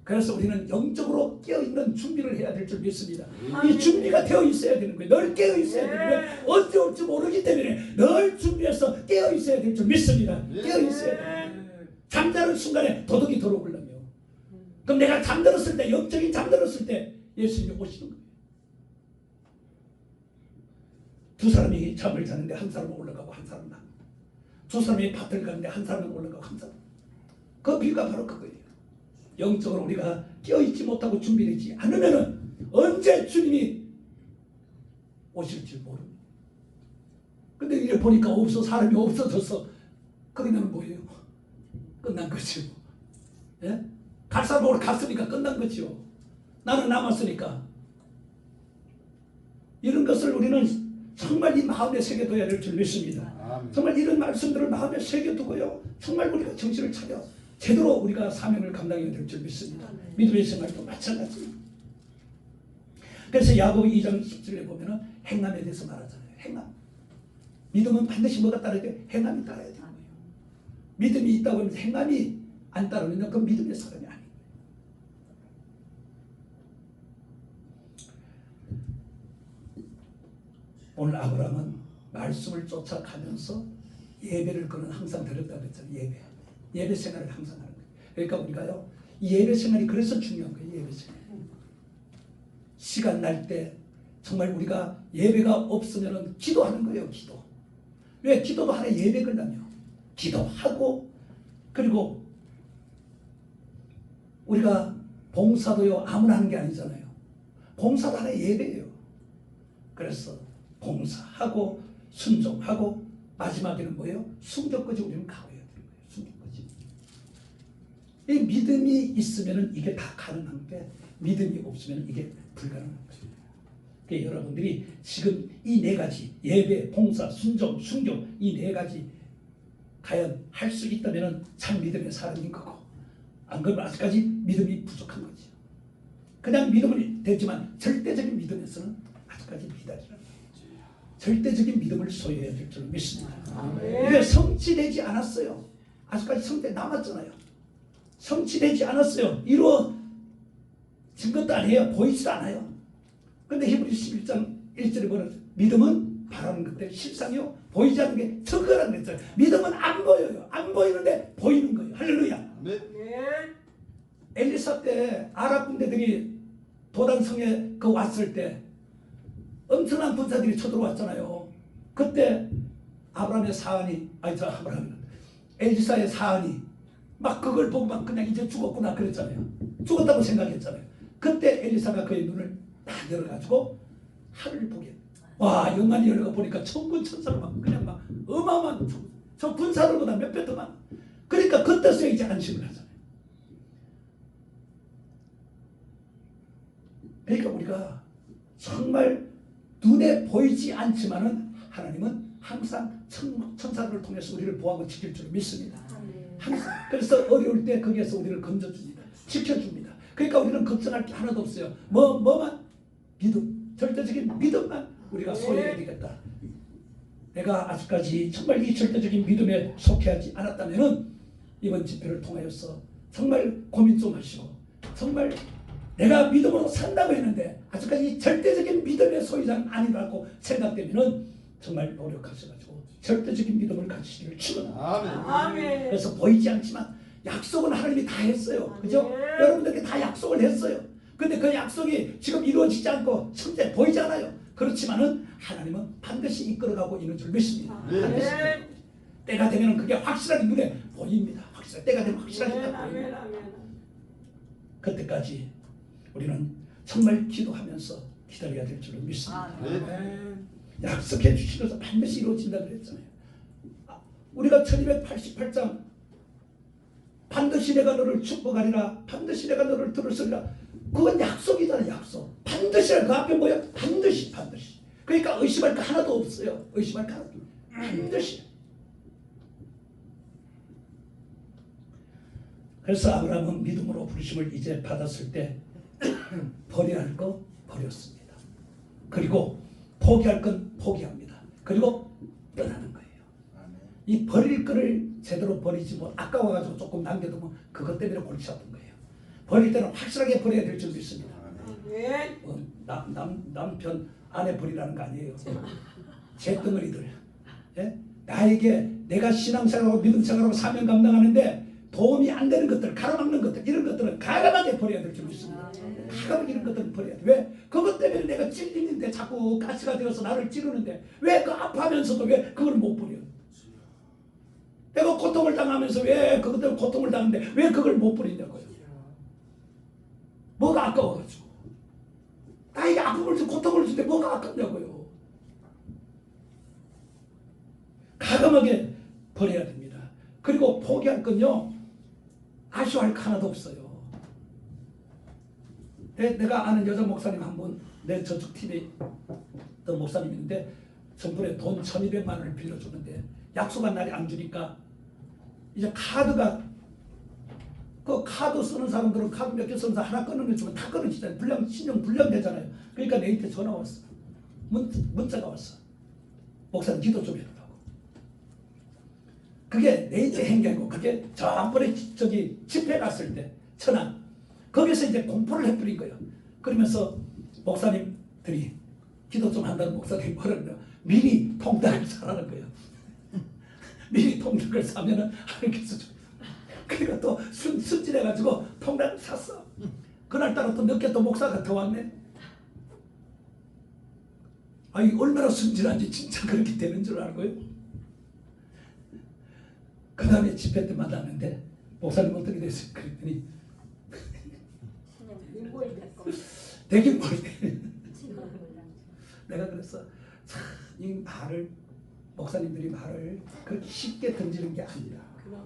그래서 우리는 영적으로 깨어있는 준비를 해야 될 줄 믿습니다. 이 준비가 되어 있어야 되는 거예요. 늘 깨어 있어야 되는 거예요. 언제 올지 모르기 때문에 늘 준비해서 깨어 있어야 될 줄 믿습니다. 깨어 있어야 돼요. 잠자는 순간에 도둑이 들어오려면, 그럼 내가 잠들었을 때, 영적인 잠들었을 때 예수님이 오시는 거예요. 두 사람이 잠을 자는데 한 사람은 올라가고 한 사람은 안. 두 사람이 밭을 가는데 한 사람은 올라가고 한 사람은. 그 비유가 바로 그거예요. 영적으로 우리가 깨어있지 못하고 준비되지 않으면은 언제 주님이 오실지 모릅니다. 근데 이래 보니까 사람이 없어져서 그러면 뭐예요? 끝난 거죠. 예? 갈 사람으로 갔으니까 끝난 거죠. 나는 남았으니까. 이런 것을 우리는 정말 이 마음에 새겨둬야 될 줄 믿습니다. 아멘. 정말 이런 말씀들을 마음에 새겨두고요. 정말 우리가 정신을 차려 제대로 우리가 사명을 감당해야 될 줄 믿습니다. 믿음의 생활도 마찬가지입니다. 그래서 야고보 2장 10절에 보면은 행함에 대해서 말하잖아요. 행함. 믿음은 반드시 뭐가 따라야 돼? 행함이 따라야 되는 거예요. 믿음이 있다고 하면서 행함이 안 따르면 그 믿음의 사람이 아니에요. 오늘 아브라함은 말씀을 쫓아가면서 예배를 그는 항상 드렸다고 했잖아요. 예배 생활을 항상 하는 거예요. 그러니까 우리가요, 이 예배 생활이 그래서 중요한 거예요. 예배 생활. 시간 날 때 정말 우리가 예배가 없으면 기도하는 거예요. 기도. 왜? 기도도 하나의 예배거든요. 기도하고, 그리고 우리가 봉사도요 아무나 하는 게 아니잖아요. 봉사도 하나의 예배예요. 그래서 봉사하고 순종하고 마지막에는 뭐예요? 순교까지 우리는 가야 되는 거예요. 순교까지. 이 믿음이 있으면 이게 다 가능한 게, 믿음이 없으면 이게 불가능한 거예요. 그러니까 여러분들이 지금 이 네 가지, 예배, 봉사, 순종, 순교, 이 네 가지 과연 할 수 있다면 참 믿음의 사람인 거고, 안 그러면 아직까지 믿음이 부족한 거죠. 그냥 믿음은 되지만 절대적인 믿음에서는 아직까지 미달이라는 거예요. 절대적인 믿음을 소유해야 될 줄 믿습니다. 이게 성취되지 않았어요. 아직까지 성취 남았잖아요. 성취되지 않았어요. 이루어진 것도 아니에요. 보이지도 않아요. 그런데 히브리서 11장 1절에 보면 믿음은 바라는 것들 실상이요 보이지 않는 게 적으라는 거죠. 믿음은 안 보여요. 안 보이는데 보이는 거예요. 할렐루야. 네. 엘리사 때 아랍 군대들이 도단성에 그 왔을 때 엄청난 군사들이 쳐들어왔잖아요. 그때 아브라함의 사안이 엘리사의 사안이 막 그걸 보고 막 그냥 이제 죽었구나 그랬잖아요. 죽었다고 생각했잖아요. 그때 엘리사가 그의 눈을 딱 열어가지고 하늘을 보게. 와, 영안이 열어 보니까 천군 천사로 막 그냥 막 어마어마한 저 군사들보다 몇 배 더 많아. 그러니까 그때서 이제 안심을 하잖아요. 그러니까 우리가 정말 눈에 보이지 않지만은 하나님은 항상 천사들을 통해서 우리를 보호하고 지킬 줄 믿습니다. 항상. 그래서 어려울 때 거기에서 우리를 건져줍니다. 지켜줍니다. 그러니까 우리는 걱정할 게 하나도 없어요. 뭐만? 믿음. 절대적인 믿음만 우리가 소유해야 되겠다. 내가 아직까지 정말 이 절대적인 믿음에 속해하지 않았다면은 이번 집회를 통하여서 정말 고민 좀 하시고, 정말 내가 믿음으로 산다고 했는데 아직까지 절대적인 믿음의 소유자는 아니라고 생각되면은 정말 노력하셔가지고 절대적인 믿음을 가지시기를 축원합니다. 아멘. 그래서 보이지 않지만 약속은 하나님이 다 했어요. 그죠? 여러분들께 다 약속을 했어요. 근데 그 약속이 지금 이루어지지 않고 현재 보이지 않아요. 그렇지만은 하나님은 반드시 이끌어가고 있는 줄 믿습니다. 반드시. 때가 되면 그게 확실하게 눈에 보입니다. 확실하게 때가 되면 확실하게 딱 보입니다. 그때까지 우리는 정말 기도하면서 기다려야 될 줄을 믿습니다. 약속해 주시면서 반드시 이루어진다 그랬잖아요. 우리가 1288장 반드시 내가 너를 축복하리라, 반드시 내가 너를 들으리라, 그건 약속이잖아요. 약속. 반드시. 그 앞에 뭐야? 반드시. 그러니까 의심할 거 하나도 없어요. 의심할 거 하나도 없어요. 반드시. 그래서 아브라함은 믿음으로 부르심을 이제 받았을 때 버려야 할 거 버렸습니다. 그리고 포기할 건 포기합니다. 그리고 떠나는 거예요. 이 버릴 거를 제대로 버리지 못, 아까워가지고 조금 남겨두면 그것 때문에 골치 아픈 거예요. 버릴 때는 확실하게 버려야 될 줄 믿습니다. 남편 아내 버리라는 거 아니에요. 제 덩어리들. 예? 나에게 내가 신앙생활하고 믿음생활하고 사명 감당하는데 도움이 안 되는 것들, 가로막는 것들, 이런 것들은 가감하게 버려야 될 줄 믿습니다. 가감하게 이런 것들은 버려야 돼. 왜? 그것 때문에 내가 찔리는데 자꾸 가시가 되어서 나를 찌르는데 왜 그 아파하면서도 왜 그걸 못 버려? 내가 고통을 당하면서 왜 그것 때문에 고통을 당하는데 왜 그걸 못 버리냐고요. 뭐가 아까워가지고. 나에게 아픔을 주고 고통을 주는데 뭐가 아깝냐고요. 가감하게 버려야 됩니다. 그리고 포기할 건요, 아쉬워할 거 하나도 없어요. 내가 아는 여자 목사님 한 분, 내 저쪽 팀에 있던 목사님이 있는데 정부에 돈 1,200만 원을 빌려주는데 약속한 날이 안 주니까 이제 카드가 그 카드 쓰는 사람들은 카드 몇 개 쓰는 사람 하나 끊어주면 다 끊어지잖아요. 신용 불량 되잖아요. 그러니까 내한테 전화 왔어. 문자가 왔어. 목사님 기도 좀 해달라고. 그게 내한테 행기하고 그게 저번에 저기 집회 갔을 때 천안 거기서 이제 공포를 해버린 거예요. 그러면서 목사님들이 기도 좀 한다는 목사님이 뭐라고요? 미리 통닭을 사라는 거예요. 미리 통닭을 사면은 하나님께서 좀 그러니까 또 순진해가지고 통닭을 샀어. 그날따라 또 늦게 또 목사가 더 왔네. 아니 얼마나 순진한지 진짜 그렇게 되는 줄 알고요. 그 다음에 집회 때 만났는데 목사님 어떻게 됐어요? 그랬더니 되게 모르게 내가 그랬어. 참, 이 말을 목사님들이 말을 그렇게 쉽게 던지는 게 아니라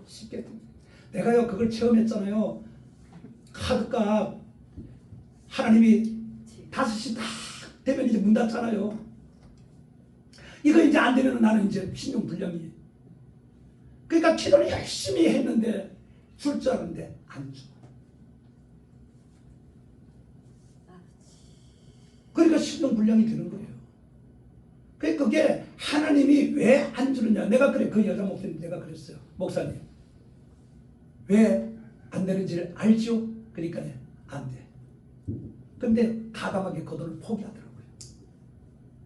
쉽게 던지. 내가요 그걸 체험했잖아요. 카드값 하나님이 5시 딱 되면 이제 문 닫잖아요. 이거 이제 안 되면 나는 이제 신용 불량이. 그러니까 기도를 열심히 했는데 줄 줄 알았는데 안 줘. 그러니까 신용 불량이 되는 거예요. 그러니까 그게 하나님이 왜 안 주느냐. 내가 그래 그 여자 목사님 내가 그랬어요. 목사님 왜 안 되는지를 알죠? 그러니까 안 돼. 근데 가감하게 그 돈을 포기하더라고요.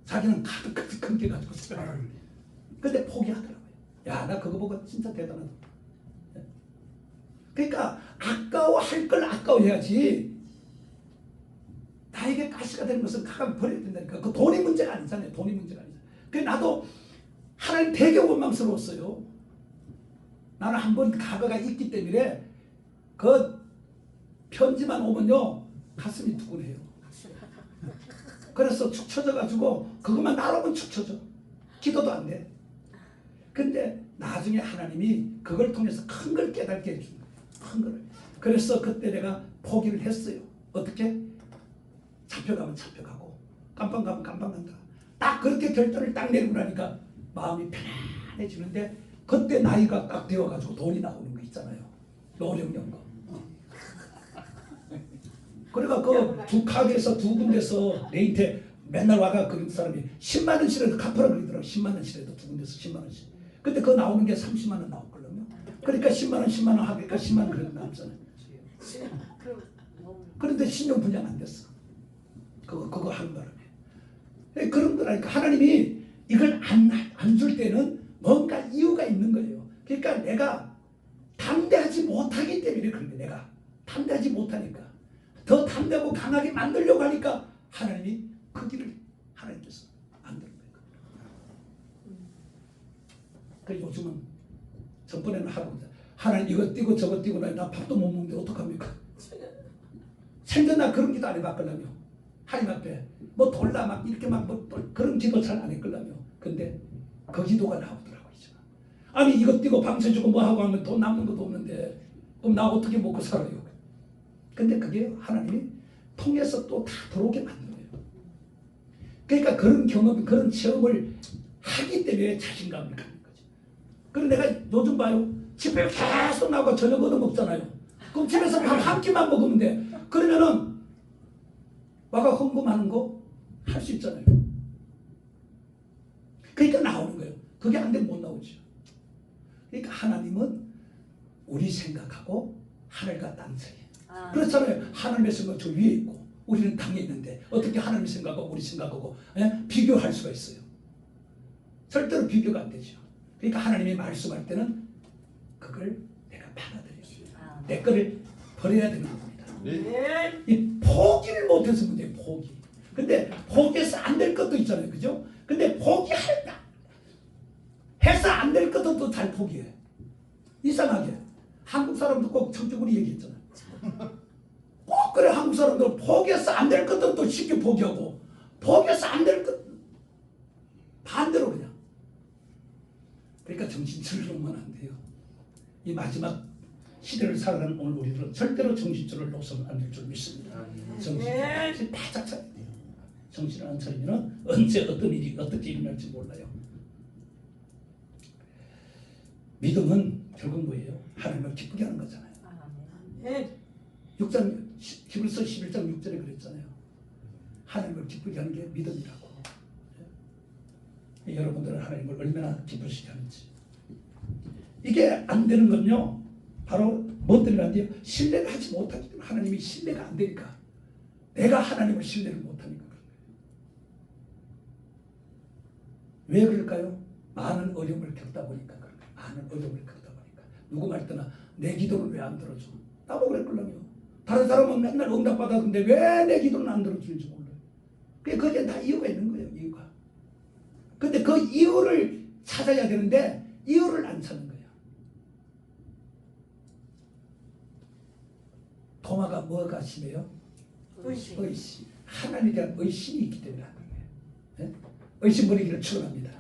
자기는 카드 큰 게 가지고 있어요. 근데 포기하더라고요. 야, 나 그거 보고 진짜 대단하다. 그러니까 아까워할 걸 아까워해야지. 나에게 가시가 되는 것은 가감 버려야 된다니까. 그 돈이 문제가 아니잖아요. 돈이 문제가 아니잖아요. 그래서 나도 하나님 되게 원망스러웠어요. 나는 한번 과거가 있기 때문에 그 편지만 오면요 가슴이 두근해요. 그래서 축 처져가지고 그것만 나오면 축 처져. 기도도 안 돼. 근데 나중에 하나님이 그걸 통해서 큰 걸 깨닫게 해준 거예요. 큰 거를. 그래서 그때 내가 포기를 했어요. 어떻게? 잡혀가면 잡혀가고 깜빵 가면 깜빵 간다. 딱 그렇게 결단을 딱 내리고 나니까 마음이 편안해지는데 그때 나이가 딱 되어가지고 돈이 나오는 거 있잖아요. 노령연금. 그러니까 그 두 가게에서 두 군데서 내한테 맨날 와가 그런 사람이 10만 원씩이라도 갚아라 그러더라고. 10만 원씩이라도 두 군데서 10만 원씩. 근데 그거 나오는 게 30만 원 나올 걸요. 그러니까 10만 원 10만 원 하니까 10만 원 그래도 남잖아요. 그런데 신용 불량 안 됐어. 그거 하는 바람에. 그런 거라니까 하나님이 이걸 안 줄 때는 뭔가 이유가 있는 거예요. 그러니까 내가 담대하지 못하기 때문에 그런 거예요. 내가 담대하지 못하니까 더 담대하고 강하게 만들려고 하니까 하나님이 그 길을 하나님께서 안 되는 거예요. 그 요즘은 전번에는 하나님 이거 띄고 저거 띄고 나 밥도 못 먹는데 어떡합니까? 생전 나 그런 기도 안 해봤거든요. 하나님 앞에 뭐 돌라 막 이렇게 막 뭐 그런 기도 잘 안 했거든요. 근데 그 기도가 나오더라고요. 아니 이거 띄고 방세 주고 뭐 하고 하면 돈 남는 것도 없는데 그럼 나 어떻게 먹고 살아요? 근데 그게 하나님이 통해서 또 다 들어오게 만든 거예요. 그러니까 그런 경험, 그런 체험을 하기 때문에 자신감을 갖는 거죠. 그럼 내가 요즘 봐요. 집에 계속 나가고 저녁 얻어 먹잖아요. 그럼 집에서 밥 한 끼만 먹으면 돼. 그러면은 와가 헌금하는 거 할 수 있잖아요. 그러니까 나오는 거예요. 그게 안 되면 못 나오죠. 그러니까 하나님은 우리 생각하고 하늘과 땅 사이에. 그렇잖아요. 하나님의 생각 저 위에 있고 우리는 땅에 있는데 어떻게 하나님의 생각하고 우리 생각하고 비교할 수가 있어요. 절대로 비교가 안 되죠. 그러니까 하나님이 말씀할 때는 그걸 내가 받아들여요. 내 거를 버려야 되는 겁니다. 네. 이 포기를 못해서 문제예요. 포기. 근데 포기해서 안 될 것도 있잖아요. 그죠? 근데 포기할다 해서 안 될 것도 또 잘 포기해. 이상하게 한국 사람도 꼭 청주구리 얘기했잖아요. 꼭 그래. 한국 사람들 포기해서 안 될 것도 또 쉽게 포기하고 포기해서 안 될 것 반대로 그냥. 그러니까 정신줄을 놓으면 안 돼요. 이 마지막 시대를 살아가는 오늘 우리들은 절대로 정신줄을 놓으면 안 될 줄 믿습니다. 정신줄 바짝 차야 돼요. 정신을 안 차리면 언제 어떤 일이 어떻게 일어날지 몰라요. 믿음은 결국 뭐예요? 하나님을 기쁘게 하는 거잖아요. 네. 6장 히브리서 11장 6절에 그랬잖아요. 하나님을 기쁘게 하는 게 믿음이라고. 여러분들은 하나님을 얼마나 기쁘시게 하는지. 이게 안 되는 건요, 바로 뭐 때문에 안 돼요? 신뢰를 하지 못하기 때문에. 하나님이 신뢰가 안 되니까. 내가 하나님을 신뢰를 못하니까 그런 거예요. 왜 그럴까요? 많은 어려움을 겪다 보니까 그런 거예요. 많은 어려움을 겪다 보니까. 누구 말 때나 내 기도는 왜 안 들어줘? 나보고 그랬걸랑요. 다른 사람은 맨날 응답받았는데 왜 내 기도는 안 들어주는지 몰라요. 그게 다 이유가 있는 거예요. 이유가. 근데 그 이유를 찾아야 되는데 이유를 안 찾는 거예요. 도마가 뭐가 심해요? 의심. 하나님에 대한 의심이 있기 때문에 하는 거예요. 네? 의심 버리기를 축원합니다.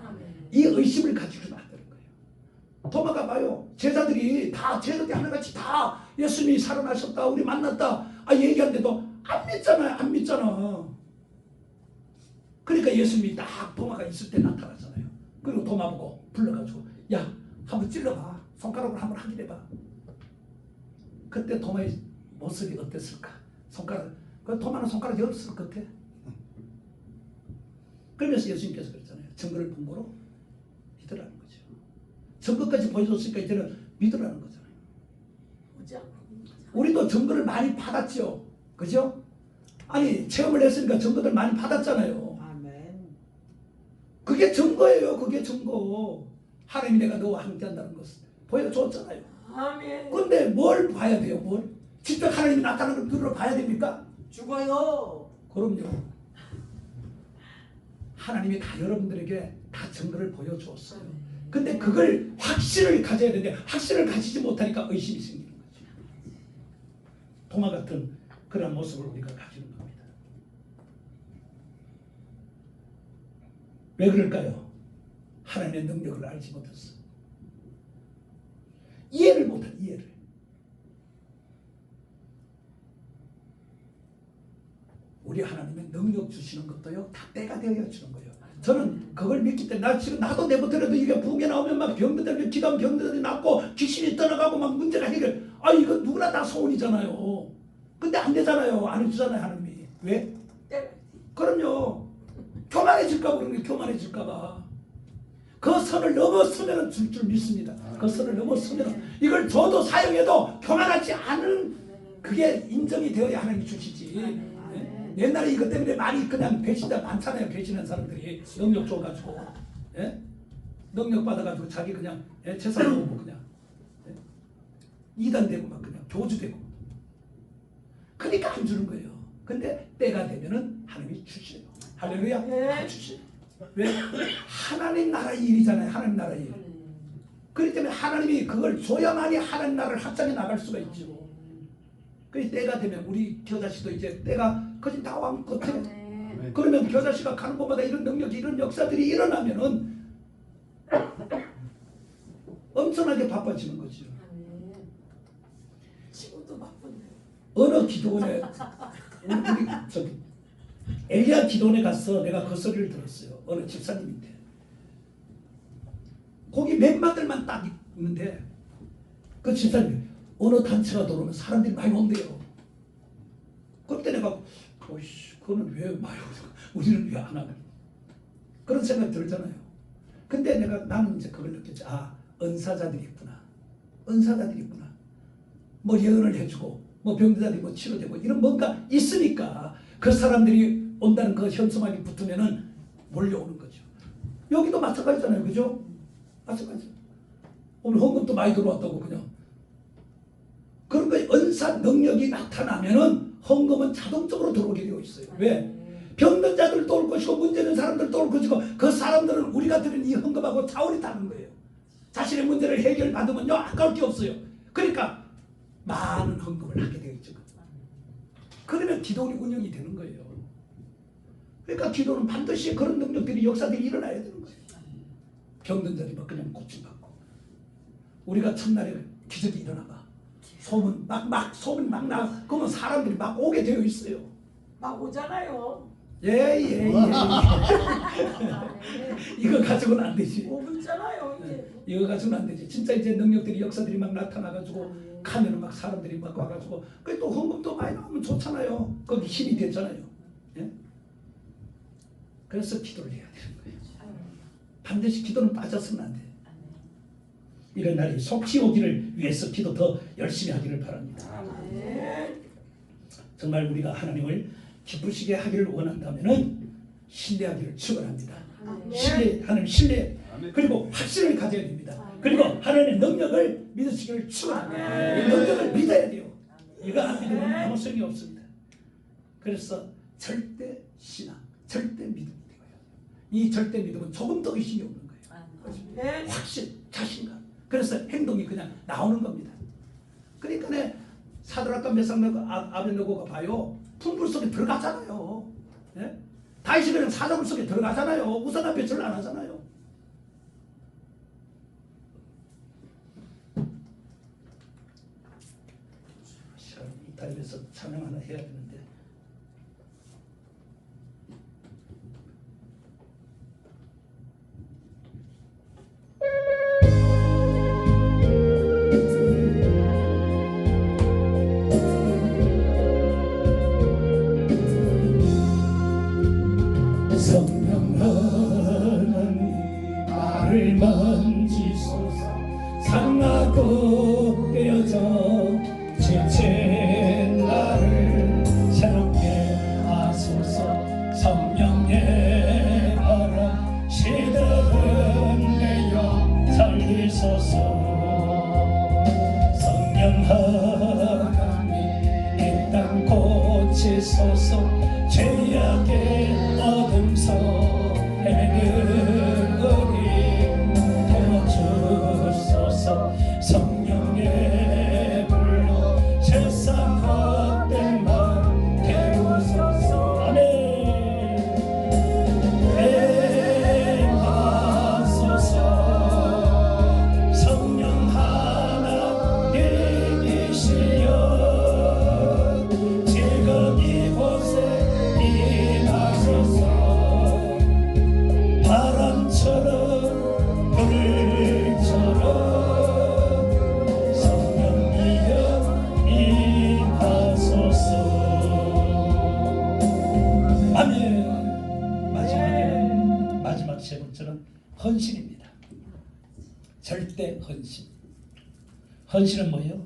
이 의심을 가지고는 안 되는 거예요. 도마가 봐요. 제자들이 다 제자들이 하나같이 다 예수님이 살아나셨다, 우리 만났다 얘기하는데도 안 믿잖아요. 안 믿잖아. 그러니까 예수님이 딱 도마가 있을 때 나타나잖아요. 그리고 도마 보고 불러가지고 야, 한번 찔러봐. 손가락으로 한번 확인해봐. 그때 도마의 모습이 어땠을까? 그 도마는 손가락이 없을 것 같아. 그러면서 예수님께서 그랬잖아요. 증거를 본 거로 믿으라는 거죠. 증거까지 보여줬으니까 이제는 믿으라는 거잖아요. 우리도 증거를 많이 받았죠. 그죠? 아니, 체험을 했으니까 증거들 많이 받았잖아요. 아멘. 그게 증거예요. 그게 증거. 하나님이 내가 너와 함께 한다는 것을 보여줬잖아요. 아멘. 근데 뭘 봐야 돼요? 뭘? 직접 하나님이 나타나는 걸 눈으로 봐야 됩니까? 죽어요. 그럼요. 하나님이 다 여러분들에게 다 증거를 보여주었어요. 근데 그걸 확신을 가져야 되는데 확신을 가지지 못하니까 의심이 생기는 거죠. 도마 같은 그런 모습을 우리가 가지는 겁니다. 왜 그럴까요? 하나님의 능력을 알지 못했어. 이해를 못해. 이해를. 우리 하나님의 능력 주시는 것도요, 다 때가 되어야 주는 거예요. 저는 그걸 믿기 때문에 나도 내버려도 이게 부흥에 나오면 막 병들들 기도하면 병들들이 낫고 귀신이 떠나가고 막 문제가 해결. 이거 누구나 다 소원이잖아요. 근데 안 되잖아요. 안 해주잖아요, 하나님이. 왜? 그럼요. 교만해질까 그런 게 교만해질까봐. 그 선을 넘어서면 줄 믿습니다. 그 선을 넘어서면 이걸 저도 사용해도 교만하지 않은 그게 인정이 되어야 하나님이 주시지. 옛날에 이것 때문에 많이 그냥 배신자 많잖아요. 배신한 사람들이 능력 줘가지고, 예? 능력 받아가지고 자기 그냥 재산 모으고 그냥 이단 되고 막 그냥 교주되고. 그러니까 안 주는 거예요. 근데 때가 되면은 하나님이 주시요. 할렐루야. 주시. 왜? 하나님 나라의 일이잖아요. 하나님 나라의 일. 그렇기 때문에 하나님이 그걸 줘야만이 하나님 나라를 확장해 나갈 수가 있죠. 그 때가 되면 우리 겨자씨도 이제 때가 거진 다 왕 끝에. 그러면 겨자씨가 가는 곳마다 이런 능력이 이런 역사들이 일어나면은 엄청나게 바빠지는 거죠. 지금도 바쁜데. 어느 기도원에 우리 저기 엘리야 기도원에 가서 내가 그 소리를 들었어요. 어느 집사님인데 거기 멤버들만 딱 있는데 그 집사님이 어느 단체가 들어오면 사람들이 많이 온대요. 그때 내가 그거는 왜 많이 오죠? 우리는 왜 안 하나? 그런 생각이 들잖아요. 근데 나는 이제 그걸 느꼈지. 은사자들이 있구나. 은사자들이 있구나. 뭐 예언을 해주고 뭐 병자들이 뭐 치료되고 이런 뭔가 있으니까 그 사람들이 온다는 그 현수막이 붙으면은 몰려오는 거죠. 여기도 마찬가지잖아요. 그죠? 마찬가지. 오늘 헌금도 많이 들어왔다고 그냥. 그런 거 은사 능력이 나타나면은 헌금은 자동적으로 들어오게 되어 있어요. 왜? 병든 자들도 올 것이고 문제 있는 사람들도 올 것이고 그 사람들은 우리가 드린 이 헌금하고 차원이 다른 거예요. 자신의 문제를 해결받으면요 아까울 게 없어요. 그러니까 많은 헌금을 하게 되어 있죠. 그러면 기도원이 운영이 되는 거예요. 그러니까 기도는 반드시 그런 능력들이 역사들이 일어나야 되는 거예요. 병든 자들이 막 그냥 고침받고 우리가 첫날에 기적이 일어나봐. 소문이 막 나. 그러면 사람들이 막 오게 되어 있어요. 막 오잖아요. 예예예. 이거 가지고는 안 되지. 5분잖아요 이제. 이거 가지고는 안 되지. 진짜 이제 능력들이 역사들이 막 나타나가지고 가면은 막 사람들이 막 와가지고 그 또 헌금도 많이 나오면 좋잖아요. 거기 힘이 됐잖아요. 예? 그래서 기도를 해야 되는 거예요. 반드시 기도는 빠져서는 안 돼. 이런 날이 속히 오기를 위해서 기도 더 열심히 하기를 바랍니다. 정말 우리가 하나님을 기쁘시게 하기를 원한다면은 신뢰하기를 축원합니다. 하나님 신뢰 그리고 확신을 가져야 됩니다. 그리고 하나님의 능력을 믿으시기를 축원합니다. 이 능력을 믿어야 돼요. 이거 안 믿으면 아무 소용이 없습니다. 그래서 절대 신앙, 절대 믿음이 되고요. 이 절대 믿음은 조금 더 의심이 없는 거예요. 확신, 자신감. 그래서 행동이 그냥 나오는 겁니다. 그러니까 사드락과 메삭과 아벳네고가 봐요. 풍불 속에 들어가잖아요. 예? 다윗이 그냥 사자굴 속에 들어가잖아요. 우상 앞에 절 안 하잖아요. 시간 이 타임에서 찬양 하나 해야 되는데. 성령 하나님 나를 만지소서. 상하고 깨어져 지친 나를 새롭게 하소서. 성령의 바람 시들은 내 영 살리소서. 성령 하나님 이 땅 고치소서. 죄악의 어둠서 헤매는 우리 도와주소서. 성령의 불로 세상 헛된 마음 태우소서. 아멘. 행하소서. 성령 하나님이시여 지금 이곳에 바람처럼 불처럼 성령이여 임하소서. 아멘. 마지막 세 번째는 헌신입니다. 절대 헌신. 헌신은 뭐예요?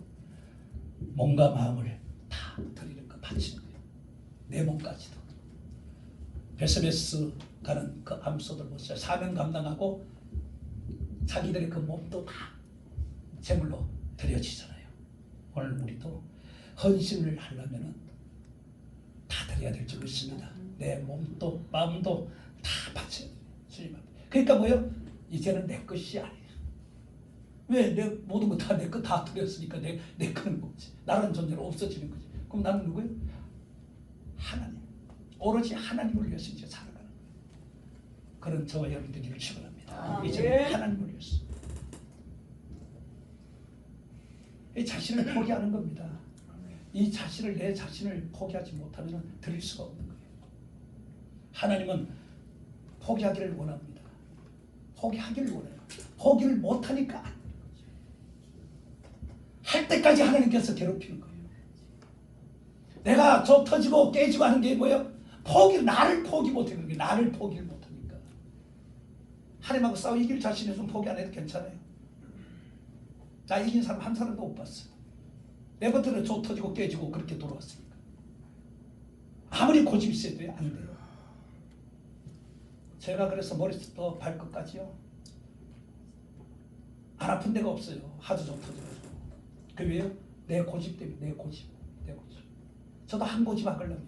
몸과 마음을 다 드리는 거, 바치는 거예요. 내 몸까지도. 베스베스 가는 그 암소들 보세요. 사명 감당하고 자기들의 그 몸도 다 제물로 드려지잖아요. 오늘 우리도 헌신을 하려면은 다 드려야 될 줄 믿습니다. 내 몸도 마음도 다 바쳐야 돼요. 주님 앞에. 그러니까 뭐예요? 이제는 내 것이 아니에요. 왜? 내 모든 거 다 내 거 다 드렸으니까 내 거는 거지. 나라는 존재는 없어지는 거지. 그럼 나는 누구예요? 하나님. 오로지 하나님을 위해서 이제 살아가는 거예요. 그런 저와 여러분 되기를 축원합니다. 이제 하나님을 위해서. 이 자신을 포기하는 겁니다. 이 자신을 내 자신을 포기하지 못하면 드릴 수가 없는 거예요. 하나님은 포기하기를 원합니다. 포기하기를 원해요. 포기를 못하니까 할 때까지 하나님께서 괴롭히는 거예요. 내가 저 터지고 깨지고 하는 게 뭐예요? 나를 포기 못하는 거예요. 나를 포기를 못하니까. 하나님하고 싸워 이길 자신이 좀 포기 안 해도 괜찮아요. 나 이긴 사람 한 사람도 못 봤어요. 내 것들은 저 터지고 깨지고 그렇게 돌아왔으니까. 아무리 고집이 세도 안 돼요. 제가 그래서 머리부터 발끝까지요 안 아픈 데가 없어요. 하도 좀 터져가지고. 그 왜요? 내 고집 때문에. 내 고집. 저도 한 고집 하려면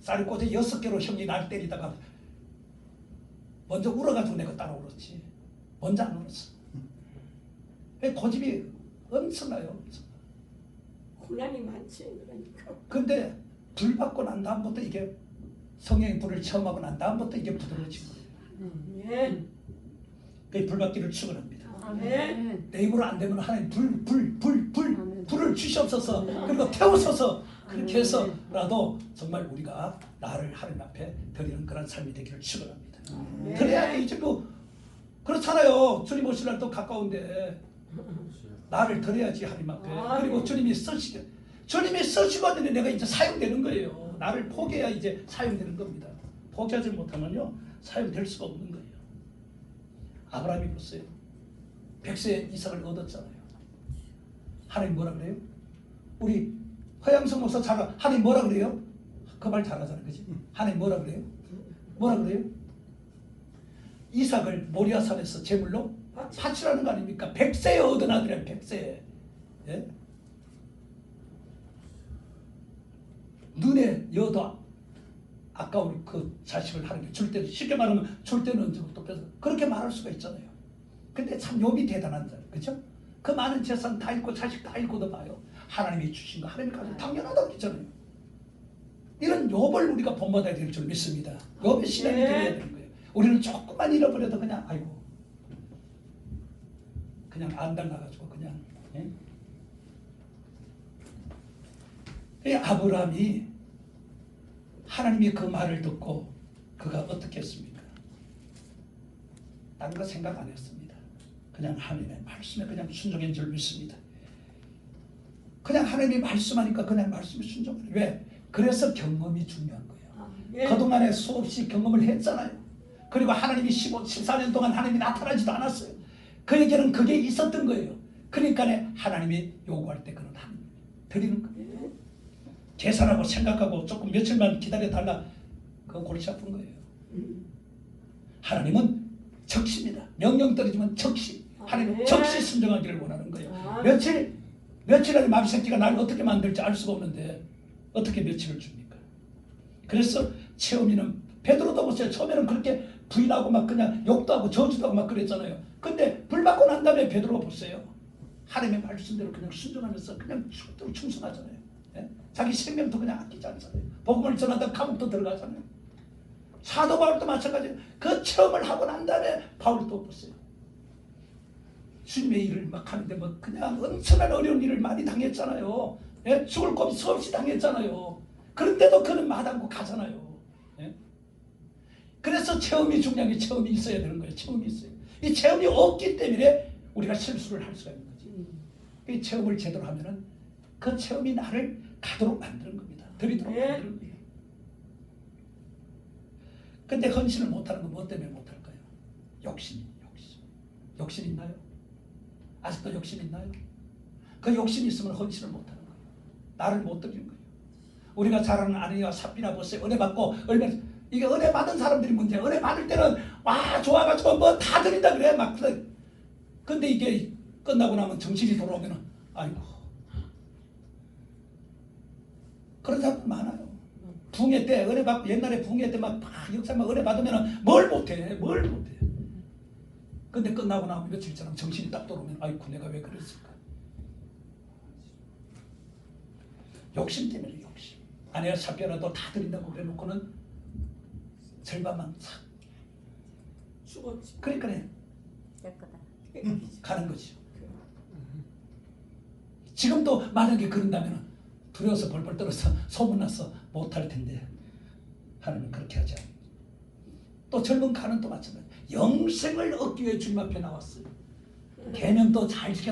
쌀이 꽂아 6개로 형이 날 때리다가 먼저 울어가지고 내가 따라 울었지. 먼저 안 울었어. 고집이 엄청나요. 고난이 많지 그러니까. 근데 불 받고 난 다음부터 이게 성령의 불을 체험하고 난 다음부터 이게 부드러워진 거예요. 아멘. 그 불 받기를 축원합니다. 아멘. 내 입으로 안 되면 하나님 불 불을 주시옵소서. 그리고 태우소서. 그렇게 해서라도 정말 우리가 나를 하나님 앞에 드리는 그런 삶이 되기를 축원합니다. 네. 그래야 이제 뭐 그렇잖아요. 주님 오실 날도 가까운데 나를 드려야지 하나님 앞에. 그리고 주님이 쓰시거든요. 내가 이제 사용되는 거예요. 나를 포기해야 이제 사용되는 겁니다. 포기하지 못하면요 사용될 수가 없는 거예요. 아브라함이 보세요. 100세 이삭을 얻었잖아요. 하나님 뭐라 그래요? 우리 허양성 목사 잘 하나님 뭐라 그래요? 그 말 잘하잖아요. 그치? 하나님 뭐라 그래요? 뭐라 그래요? 이삭을 모리아산에서 제물로 바치라는 거 아닙니까? 100세에 얻은 아들이야. 100세에. 예? 눈에 여도 아까운 그 자식을 하는 게 줄 때는 쉽게 말하면 줄 때는 언제부터 뺏어 그렇게 말할 수가 있잖아요. 근데 참 욥이 대단한 자예요. 그렇죠? 그 많은 재산 다 잃고 자식 다 잃고도 봐요. 하나님이 주신 거 하나님이 가지고 당연하다고 그랬잖아요. 이런 욥을 우리가 본받아야 될 줄 믿습니다. 욥의 신앙이 되어야 되는 거예요. 우리는 조금만 잃어버려도 그냥 아이고 그냥 안 달라가지고 그냥 이 아브라함이 하나님이 그 말을 듣고 그가 어떻게 했습니까? 다른 거 생각 안 했습니다. 그냥 하나님의 말씀에 그냥 순종한 줄 믿습니다. 그냥 하나님이 말씀하니까 그냥 말씀에 순종해요. 왜? 그래서 경험이 중요한 거예요. 그동안에 수없이 경험을 했잖아요. 그리고 하나님이 14년 동안 하나님이 나타나지도 않았어요. 그에게는 그게 있었던 거예요. 그러니까 하나님이 요구할 때 그는 하나님 드리는 거예요. 계산하고 생각하고 조금 며칠만 기다려달라 그거 골치 아픈 거예요. 하나님은 적시입니다. 명령 떨어지면 적시. 하나님은 적시 순종하기를 원하는 거예요. 며칠 안에 마비새끼가 나를 어떻게 만들지 알 수가 없는데 어떻게 며칠을 줍니까? 그래서 체험이는 베드로도 보세요. 처음에는 그렇게 부인하고 막 그냥 욕도 하고 저주도 하고 막 그랬잖아요. 근데 불 받고 난 다음에 베드로가 보세요. 하나님의 말씀대로 그냥 순종하면서 그냥 죽도록 충성하잖아요. 예? 자기 생명도 그냥 아끼지 않잖아요. 복음을 전하다 감옥도 들어가잖아요. 사도 바울도 마찬가지예요. 그 체험을 하고 난 다음에 바울도 보세요. 주님의 일을 막 하는데 뭐 그냥 엄청난 어려운 일을 많이 당했잖아요. 예? 죽을 고비 수없이 당했잖아요. 그런데도 그는 마다않고 가잖아요. 예? 그래서 체험이 중요한 게 체험이 있어야 되는 거예요. 체험이 있어요. 이 체험이 없기 때문에 우리가 실수를 할 수가 있는 거지. 이 체험을 제대로 하면은 그 체험이 나를 가도록 만드는 겁니다. 드리도록 만드는 거예요. 근데 헌신을 못하는 건 뭐 때문에 못할까요? 욕심. 욕심 있나요? 아직도 욕심 있나요? 그 욕심이 있으면 헌신을 못하는 거예요. 나를 못 드리는 거예요. 우리가 잘 아는 아내와 삽비나 보세요. 은혜 받고 얼마나 이게 은혜 받은 사람들이 문제예요. 은혜 받을 때는 와 좋아가지고 뭐 다 드린다 그래 막 그래. 근데 이게 끝나고 나면 정신이 돌아오면은 아이고 그런 사람 많아요. 붕해 때 은혜 받고 옛날에 붕해 때 막 역사 막 은혜 받으면은 뭘 못해. 근데 끝나고 나면 며칠처럼 정신이 딱 돌아오면 아이고 내가 왜 그랬을까. 욕심 때문에 욕심. 아내가 삽비라도 다 드린다고 그래놓고는 절반만 싹 죽었지. 그러니까 깨끗하다. 가는 거죠. 지금도 만약에 그런다면 두려워서 벌벌 떨어서 소문나서 못할 텐데 하나님은 그렇게 하지 않아요. 또 젊은 가는 또 마찬가지. 영생을 얻기 위해 주님 앞에 나왔어요. 계명도 잘 지켰다.